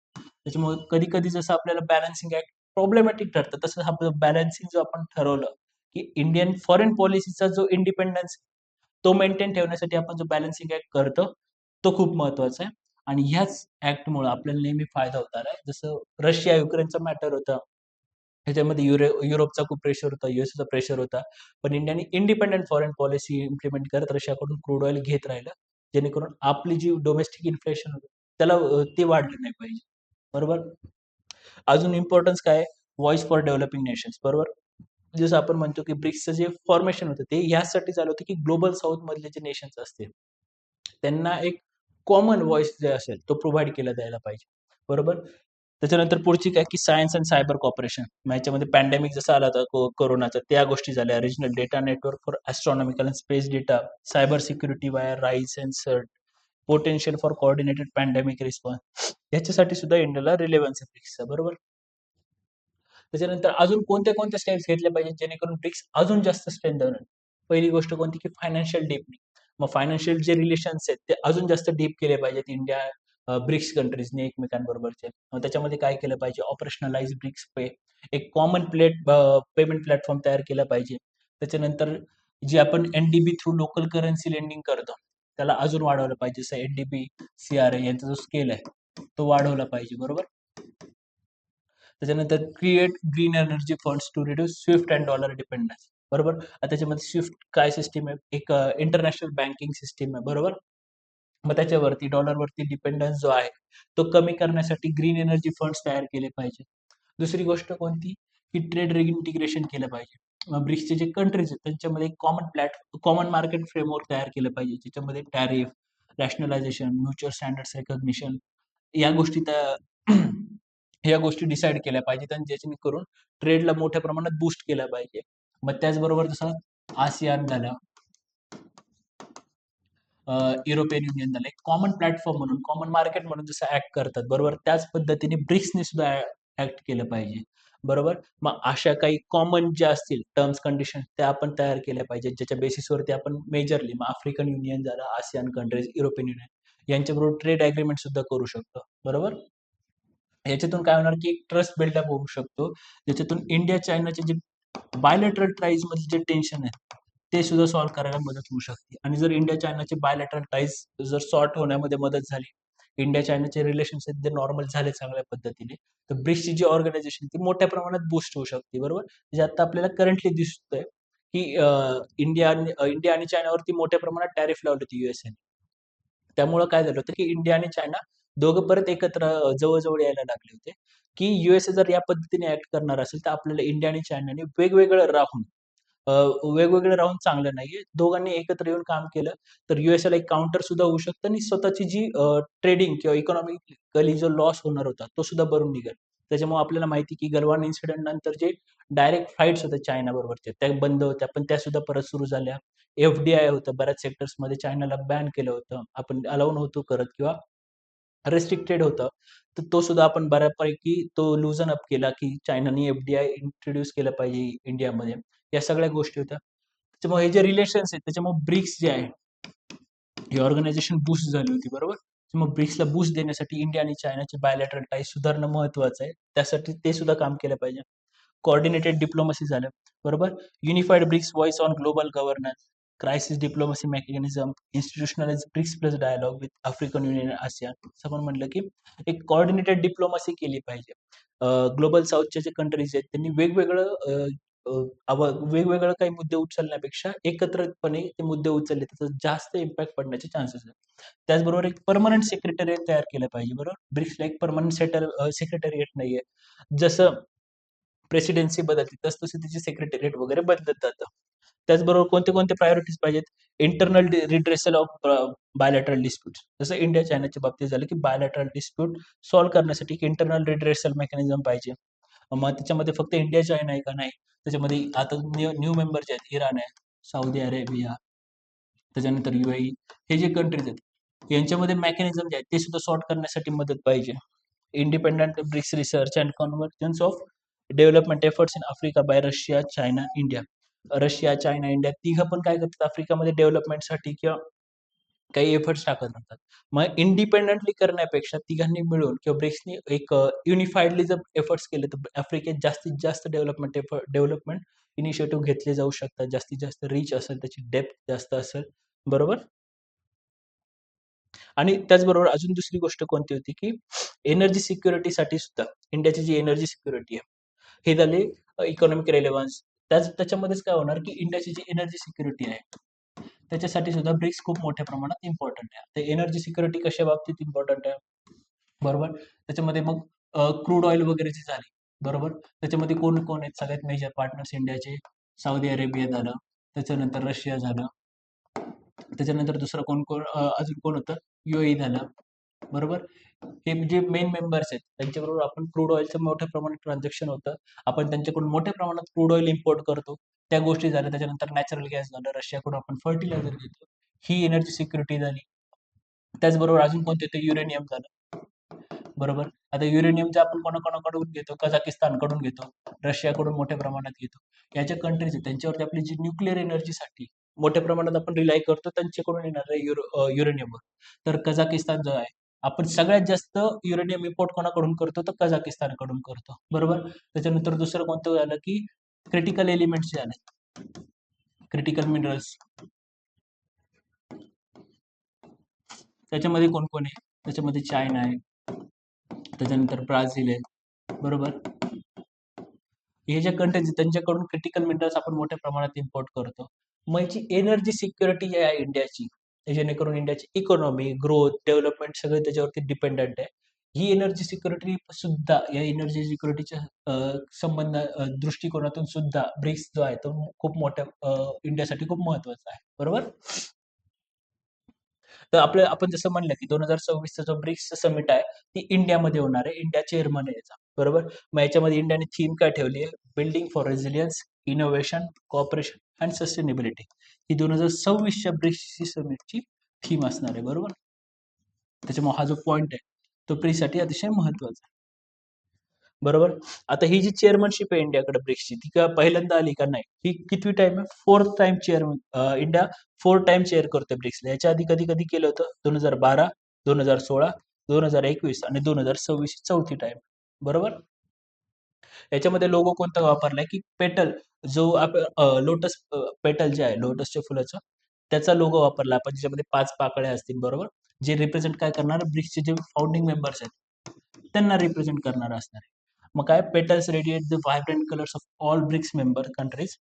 त्याच्यामुळे कधी-कधी जसं आपल्याला बॅलन्सिंग ॲक्ट प्रॉब्लेमॅटिक ठरतं, तसं हा बॅलन्सिंग जो आपण ठरवलं, की इंडियन फॉरेन पॉलिसीचा जो इंडिपेंडन्स तो मेंटेन ठेवण्यासाठी आपण जो बॅलन्सिंग ॲक्ट करतो, तो खूप महत्त्वाचा आहे. आणि ह्याच ॲक्टमुळे आपल्याला नेहमी फायदा होत आलाय. जसं रशिया युक्रेनचा मॅटर होता. ह्याच्यामध्ये युरोपचा खूप प्रेशर होता, USचा प्रेशर होता. पण इंडियाने इंडिपेंडंट फॉरेन पॉलिसी इम्प्लिमेंट करत रशियाकडून क्रूड ऑइल घेत राहिलं. जेणेकरून आपली जी डोमेस्टिक इन्फ्लेशन होतं, त्याला ते वाढलं नाही पाहिजे. बरोबर. अजून इम्पोर्टन्स काय आहे? Voice for developing nations. बरोबर. जसं आपण म्हणतो, की ब्रिक्सचं जे फॉर्मेशन होतं, ते यासाठी झालं होतं, की ग्लोबल साउथ मधले जे नेशन्स असतील, त्यांना एक कॉमन व्हॉइस जे असेल, तो प्रोव्हाईड केला जायला पाहिजे. बरोबर. त्याच्यानंतर पुढची काय की सायन्स अँड सायबर कॉपरेशन. मग याच्यामध्ये पॅन्डेमिक जसं आला होता कोरोनाचा, त्या गोष्टी झाल्या. Regional data network for astronomical and space data, cyber security वाया राईज अँड सर्ट, potential for coordinated pandemic response. याच्यासाठी सुद्धा इंडियाला रिलेव्हन्स आहे ब्रिक्सचा, बरोबर. त्याच्यानंतर अजून कोणत्या कोणत्या स्टेप्स घेतल्या पाहिजेत जेणेकरून ब्रिक्स अजून जास्त स्ट्रेंथ होईल. पहिली गोष्ट कोणती की फायनान्शियल डीपनिंग. मग फायनान्शियल जे रिलेशन्स आहेत ते अजून जास्त डीप केले पाहिजेत इंडिया ब्रिक्स कंट्रीजने एकमेकांबरोबरचे. मग त्याच्यामध्ये काय केलं पाहिजे, ऑपरेशनलाइज ब्रिक्स पे, एक कॉमन पेमेंट प्लॅटफॉर्म तयार केला पाहिजे. त्याच्यानंतर जे आपण NDB through local currency lending करतो त्याला अजून वाढवलं पाहिजे. जसं एनडीबी सीआरए यांचा जो स्केल आहे तो वाढवला पाहिजे, बरोबर. त्याच्यानंतर create green energy funds to reduce SWIFT and dollar dependence, बरोबर. आता त्याच्यामध्ये स्विफ्ट काय सिस्टीम आहे, एक इंटरनॅशनल बँकिंग सिस्टीम आहे, बरोबर. मग त्याच्यावरती डॉलरवरती डिपेंडन्स जो आहे तो कमी करण्यासाठी ग्रीन एनर्जी फंड्स तयार केले पाहिजे. दुसरी गोष्ट कोणती की ट्रेड इंटिग्रेशन केलं पाहिजे. ब्रिक्सचे जे कंट्रीज आहेत त्यांच्यामध्ये कॉमन मार्केट फ्रेमवर्क तयार केलं पाहिजे, ज्याच्यामध्ये tariff, rationalisation, mutual standards recognition या गोष्टी त्या या गोष्टी डिसाईड केल्या पाहिजेत आणि ज्याच्याने करून ट्रेडला मोठ्या प्रमाणात बूस्ट केला पाहिजे. मग त्याचबरोबर जसं आसियान झालं, युरोपियन युनियन झालं, एक कॉमन प्लॅटफॉर्म म्हणून, कॉमन मार्केट म्हणून जसं ऍक्ट करतात, बरोबर, त्याच पद्धतीने ब्रिक्सने सुद्धा ऍक्ट केलं पाहिजे, बरोबर. मग अशा काही कॉमन ज्या असतील टर्म्स कंडिशन त्या आपण तयार केल्या पाहिजेत, ज्याच्या बेसिसवरती आपण मेजरली मग आफ्रिकन युनियन झालं, आसियान कंट्रीज, युरोपियन युनियन यांच्याबरोबर ट्रेड अग्रीमेंट सुद्धा करू शकतो, बरोबर. याच्यातून काय होणार की एक ट्रस्ट बिल्डअप होऊ शकतो, ज्याच्यातून इंडिया चायनाचे जे बायलॅटरल टाईज मध्ये जे टेन्शन आहे ते सुद्धा सॉल्व्ह करायला मदत होऊ शकते. आणि जर इंडिया चायनाचे बायलॅटरल टाईज जर सॉर्ट होण्यामध्ये मदत झाली, इंडिया चायनाचे रिलेशन्स आहेत ते नॉर्मल झाले चांगल्या पद्धतीने, तर ब्रिक्सची जी ऑर्गनायझेशन ती मोठ्या प्रमाणात बूस्ट होऊ शकते, बरोबर. जे आता आपल्याला करंटली दिसतंय की इंडिया आणि चायनावरती मोठ्या प्रमाणात टॅरिफ लावले होते युएसए. त्यामुळं काय झालं होतं, की इंडिया आणि चायना दोघं परत एकत्र जवळ-जवळ यायला लागले होते, की यूएसए जर या पद्धतीने ॲक्ट करणार असेल, तर आपल्याला इंडिया आणि चायनाने अ, वेगवेगळं राहून चांगलं नाहीये. दोघांनी एकत्र येऊन काम केलं, तर यूएसएला एक काउंटर सुद्धा होऊ शकतं आणि स्वतःची जी ट्रेडिंग किंवा इकॉनॉमिकली जो लॉस होणार होता, तो सुद्धा भरून निघेल. त्याच्यामुळे आपल्याला माहिती की गलवान इन्सिडेंट नंतर जे डायरेक्ट फ्लाइट्स होत्या चायना बरोबरच्या, त्या बंद होत्या, पण त्या सुद्धा परत सुरू झाल्या. एफडीआय होतं, बऱ्याच सेक्टर्समध्ये चायनाला बॅन केलं होतं. आपण अलाऊ नव्हतो करत किंवा रिस्ट्रिक्टेड होतं. तर तो सुद्धा आपण बऱ्यापैकी तो लूजन अप केला, की चायनाने एफडीआय इंट्रोड्यूस केलं पाहिजे इंडियामध्ये. या सगळ्या गोष्टी होत्या. त्याच्यामुळे हे जे रिलेशन्स आहेत, त्याच्यामुळे ब्रिक्स जे आहे, ही ऑर्गनायझेशन बूस्ट झाली होती, बरोबर. मग ब्रिक्सला बूस्ट देण्यासाठी इंडिया आणि चायनाचे बायलॅटरल टाईज सुधारणं महत्त्वाचं आहे. त्यासाठी ते सुद्धा काम केलं पाहिजे. कोऑर्डिनेटेड डिप्लोमसी झालं, बरोबर. Unified BRICS voice on global governance, crisis diplomacy mechanism, institutionalise BRICS plus dialogue with African Union, ASEAN. असं पण म्हटलं की एक कोऑर्डिनेटेड डिप्लोमसी केली पाहिजे. ग्लोबल साऊथचे जे कंट्रीज आहेत त्यांनी वेगवेगळं काही मुद्दे उचलण्यापेक्षा एकत्रितपणे ते मुद्दे उचलले तर जास्त इम्पॅक्ट पडण्याचे चान्सेस आहेत. त्याचबरोबर एक परमनंट सेक्रेटरिएट तयार केलं पाहिजे, बरोबर. ब्रिक्सला एक परमनंट सेक्रेटरिएट नाहीये. जसं प्रेसिडेन्सी बदलते तसं तिचे सेक्रेटरिएट वगैरे बदलत जातं. त्याचबरोबर कोणते प्रायोरिटीज पाहिजेत, internal redressal of bilateral dispute. जसं इंडिया चायनाच्या बाबतीत झालं की बायलॅटरल डिस्प्यूट सॉल्व्ह करण्यासाठी एक इंटरनल रिड्रेसल मेकॅनिझम पाहिजे. मग त्याच्यामध्ये फक्त इंडिया चायना आहे का, नाही. त्याच्यामध्ये आता न्यू न्यू मेंबर जे आहेत, इराण आहे, सौदी अरेबिया, त्याच्यानंतर युएई, हे जे कंट्रीज आहेत यांच्यामध्ये मेकॅनिझम जे आहेत ते सुद्धा सॉर्ट करण्यासाठी मदत पाहिजे. Independent BRICS research and convergence of development efforts in Africa by Russia, China, India. Russia, China, India तिघं पण काय करतात आफ्रिकामध्ये डेव्हलपमेंटसाठी किंवा काही एफर्ट्स टाकत राहतात. मग इंडिपेंडेंटली करण्यापेक्षा तिघांनी मिळून किंवा ब्रिक्सनी एक युनिफाईडली जर एफर्ट्स केले तर आफ्रिकेत जास्तीत जास्त डेव्हलपमेंट इनिशिएटिव्ह घेतले जाऊ शकतात. जास्तीत जास्त रीच असेल, त्याची डेप्थ जास्त असेल, बरोबर. आणि त्याचबरोबर अजून दुसरी गोष्ट कोणती होती, की एनर्जी सिक्युरिटीसाठी सुद्धा इंडियाची जी एनर्जी सिक्युरिटी आहे, हे झाले इकॉनॉमिक रेलेव्हन्स. त्याच्यामध्येच काय होणार, की इंडियाची जी एनर्जी सिक्युरिटी आहे, त्याच्यासाठी सुद्धा ब्रिक्स खूप मोठ्या प्रमाणात इम्पॉर्टंट आहे. तर एनर्जी सिक्युरिटी कशा बाबतीत इम्पॉर्टंट आहे, बरोबर. त्याच्यामध्ये मग क्रूड ऑइल वगैरेची झाली, बरोबर. त्याच्यामध्ये कोण कोण आहेत सगळ्यात मेजर पार्टनर्स इंडियाचे, सौदी अरेबिया झालं, त्याच्यानंतर रशिया झालं, त्याच्यानंतर दुसरं कोण कोण अजून कोण होतं, युएई झालं, बरोबर. हे जे मेन मेंबर्स आहेत त्यांच्याबरोबर आपण क्रूड ऑइलचं मोठ्या प्रमाणात ट्रान्झॅक्शन होतं. आपण त्यांच्याकडून मोठ्या प्रमाणात क्रूड ऑइल इम्पोर्ट करतो. त्या गोष्टी झाल्या. त्याच्यानंतर नॅचरल गॅस झालं. रशियाकडून आपण फर्टिलायझर घेतो. ही एनर्जी सिक्युरिटी झाली. त्याचबरोबर अजून कोणते ते युरेनियम झालं. बरोबर. आता युरेनियमचं आपण कोणाकोणाकडून घेतो? कझाकिस्तानकडून घेतो. रशियाकडून मोठ्या प्रमाणात घेतो. या ज्या कंट्रीज आहेत त्यांच्यावरती आपली जी न्यूक्लिअर एनर्जीसाठी मोठ्या प्रमाणात आपण रिलाय करतो त्यांच्याकडून येणाऱ्या युरेनियमवर. तर कझाकिस्तान जो आहे, आपण सगळ्यात जास्त युरेनियम इम्पोर्ट कोणाकडून करतो? तर कझाकिस्तानकडून करतो. बरोबर. त्याच्यानंतर दुसरं कोणतं झालं, की क्रिटिकल एलिमेंट्स जे आले, क्रिटिकल मिनरल्स. त्याच्यामध्ये कोण-कोण आहे? त्याच्यामध्ये चायना आहे. त्याच्यानंतर ब्राझील आहे. बरोबर. हे ज्या कंट्रीज आहेत त्यांच्याकडून क्रिटिकल मिनरल्स आपण मोठ्या प्रमाणात इम्पोर्ट करतो. मग याची एनर्जी सिक्युरिटी जी आहे इंडियाची, जेणेकरून इंडियाची इकॉनॉमी, ग्रोथ, डेव्हलपमेंट सगळे त्याच्यावरती डिपेंडंट आहे. ही एनर्जी सिक्युरिटी सुद्धा या एनर्जी सिक्युरिटीच्या दृष्टिकोनातून सुद्धा ब्रिक्स जो आहे तो खूप मोठ्या इंडियासाठी खूप महत्वाचा आहे. बरोबर. तर आपण जसं म्हणलं की 2026चा जो ब्रिक्स समिट आहे ती इंडियामध्ये होणार आहे. इंडिया चेअरमन आहे याचा. बरोबर. मग याच्यामध्ये इंडियाने थीम काय ठेवली आहे? Building for resilience, innovation, cooperation and sustainability. ही 2026च्या ब्रिक्स समिटची थीम असणार आहे. बरोबर. त्याच्यामुळे हा जो पॉइंट आहे तो ब्रिक्ससाठी अतिशय महत्वाचा आहे. बरोबर. आता ही जी चेअरमनशिप आहे इंडियाकडे ब्रिक्सची ती का पहिल्यांदा आली का? नाही. ही कितवी टाइम आहे? 4th time chairman India 4 time chair करते ब्रिक्सला. याच्या आधी कधी-कधी केलं होतं? 2012, 2016, 2021 आणि 2026 ही 4थी टाइम. बरोबर. याच्यामध्ये लोगो कोणता वापरलाय, की पेटल जो आपण लोटस पेटल जे आहे लोटसच्या फुलाचं त्याचा लोगो वापरला आपण ज्याच्यामध्ये 5 पाकळ्या असतील. बरोबर. जे रिप्रेझेंट काय करणार? ब्रिक्सचे जे फाउंडिंग मेंबर्स आहेत त्यांना रिप्रेझेंट करणार असणार आहे. मग काय? Petals radiate the vibrant colours of all BRICS member countries,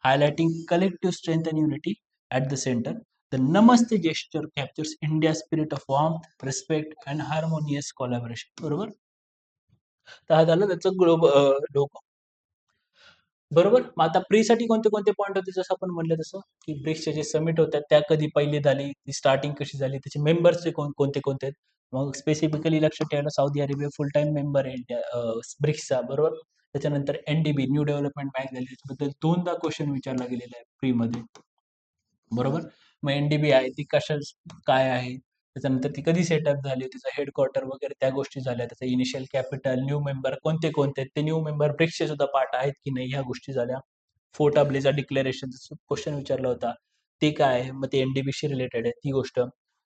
highlighting collective strength and unity at the centre. The namaste gesture captures India spirit of warmth, respect and harmonious collaboration. बरोबर. तर हा झाला त्याचा लोगो. बरोबर. मग आता प्रीसाठी कोणते-कोणते पॉइंट होते जसं आपण म्हणलं तसं, की ब्रिक्सचे जे समिट होत्या त्या कधी पहिली झाली, ती स्टार्टिंग कशी झाली, त्याचे मेंबर्सचे कोणते-कोणते आहेत. मग स्पेसिफिकली लक्षात ठेवायला Saudi Arabia full time member आहे ब्रिक्सचा. बरोबर. त्याच्यानंतर एन-डी-बी न्यू डेव्हलपमेंट बँक झाली. त्याच्याबद्दल 2दा क्वेशन विचारला गेलेला आहे प्रीमध्ये. बरोबर. मग एन-डी-बी आहे ती काय आहे? त्याच्यानंतर ती कधी सेटअप झाली, तिचं हेडक्वार्टर वगैरे त्या गोष्टी झाल्या. त्याचं इनिशियल कॅपिटल, न्यू मेंबर कोणते-कोणते आहेत? ते न्यू मेंबर ब्रिक्सचे सुद्धा पार्ट आहेत की नाही ह्या गोष्टी झाल्या. फोर्ट अब्लेजा डिक्लेरेशनचा क्वेश्चन विचारला होता. ते काय आहे? मग ते एन-डी-बीशी रिलेटेड आहे ती गोष्ट.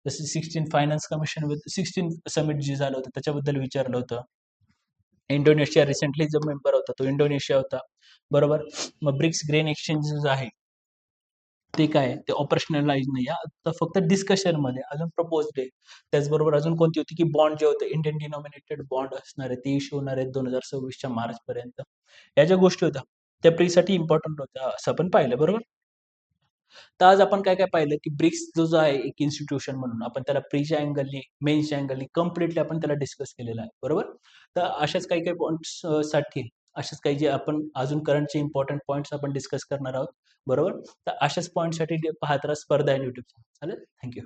जसं 16 फायनान्स कमिशन विथ 16 समिट जे झालं होतं त्याच्याबद्दल विचारलं होतं. इंडोनेशिया रिसेंटली जो मेंबर होता तो इंडोनेशिया होता. बरोबर. मग ब्रिक्स ग्रेन एक्सचेंज जे आहे ते काय आहे? ते ऑपरेशनलाइज नाही आहे. आता फक्त डिस्कशनमध्ये अजून प्रपोज्ड आहे. त्याचबरोबर अजून कोणती होती, की बॉन्ड जे होते इंडियन डिनॉमिनेटेड बॉन्ड असणार आहे, ते इश्यू होणार आहेत 2026च्या मार्चपर्यंत. या ज्या गोष्टी होत्या, त्या प्रीसाठी इम्पोर्टंट होत्या असं आपण पाहिलं. बरोबर. तर आज आपण काय-काय पाहिलं, की ब्रिक्स जो आहे एक इन्स्टिट्यूशन म्हणून आपण त्याला प्रीच्या अँगलनी, मेन्सच्या अँगलनी कम्प्लीटली आपण त्याला डिस्कस केलेलं आहे. बरोबर. तर अशाच काही-काही पॉइंट्स साठी अशाच काही जे आपण अजून करंटचे इम्पोर्टंट पॉइंट्स आपण डिस्कस करणार आहोत. बरोबर. तर अशाच पॉइंटसाठी पाहत राहा स्पर्धा YouTube. चालेल. थँक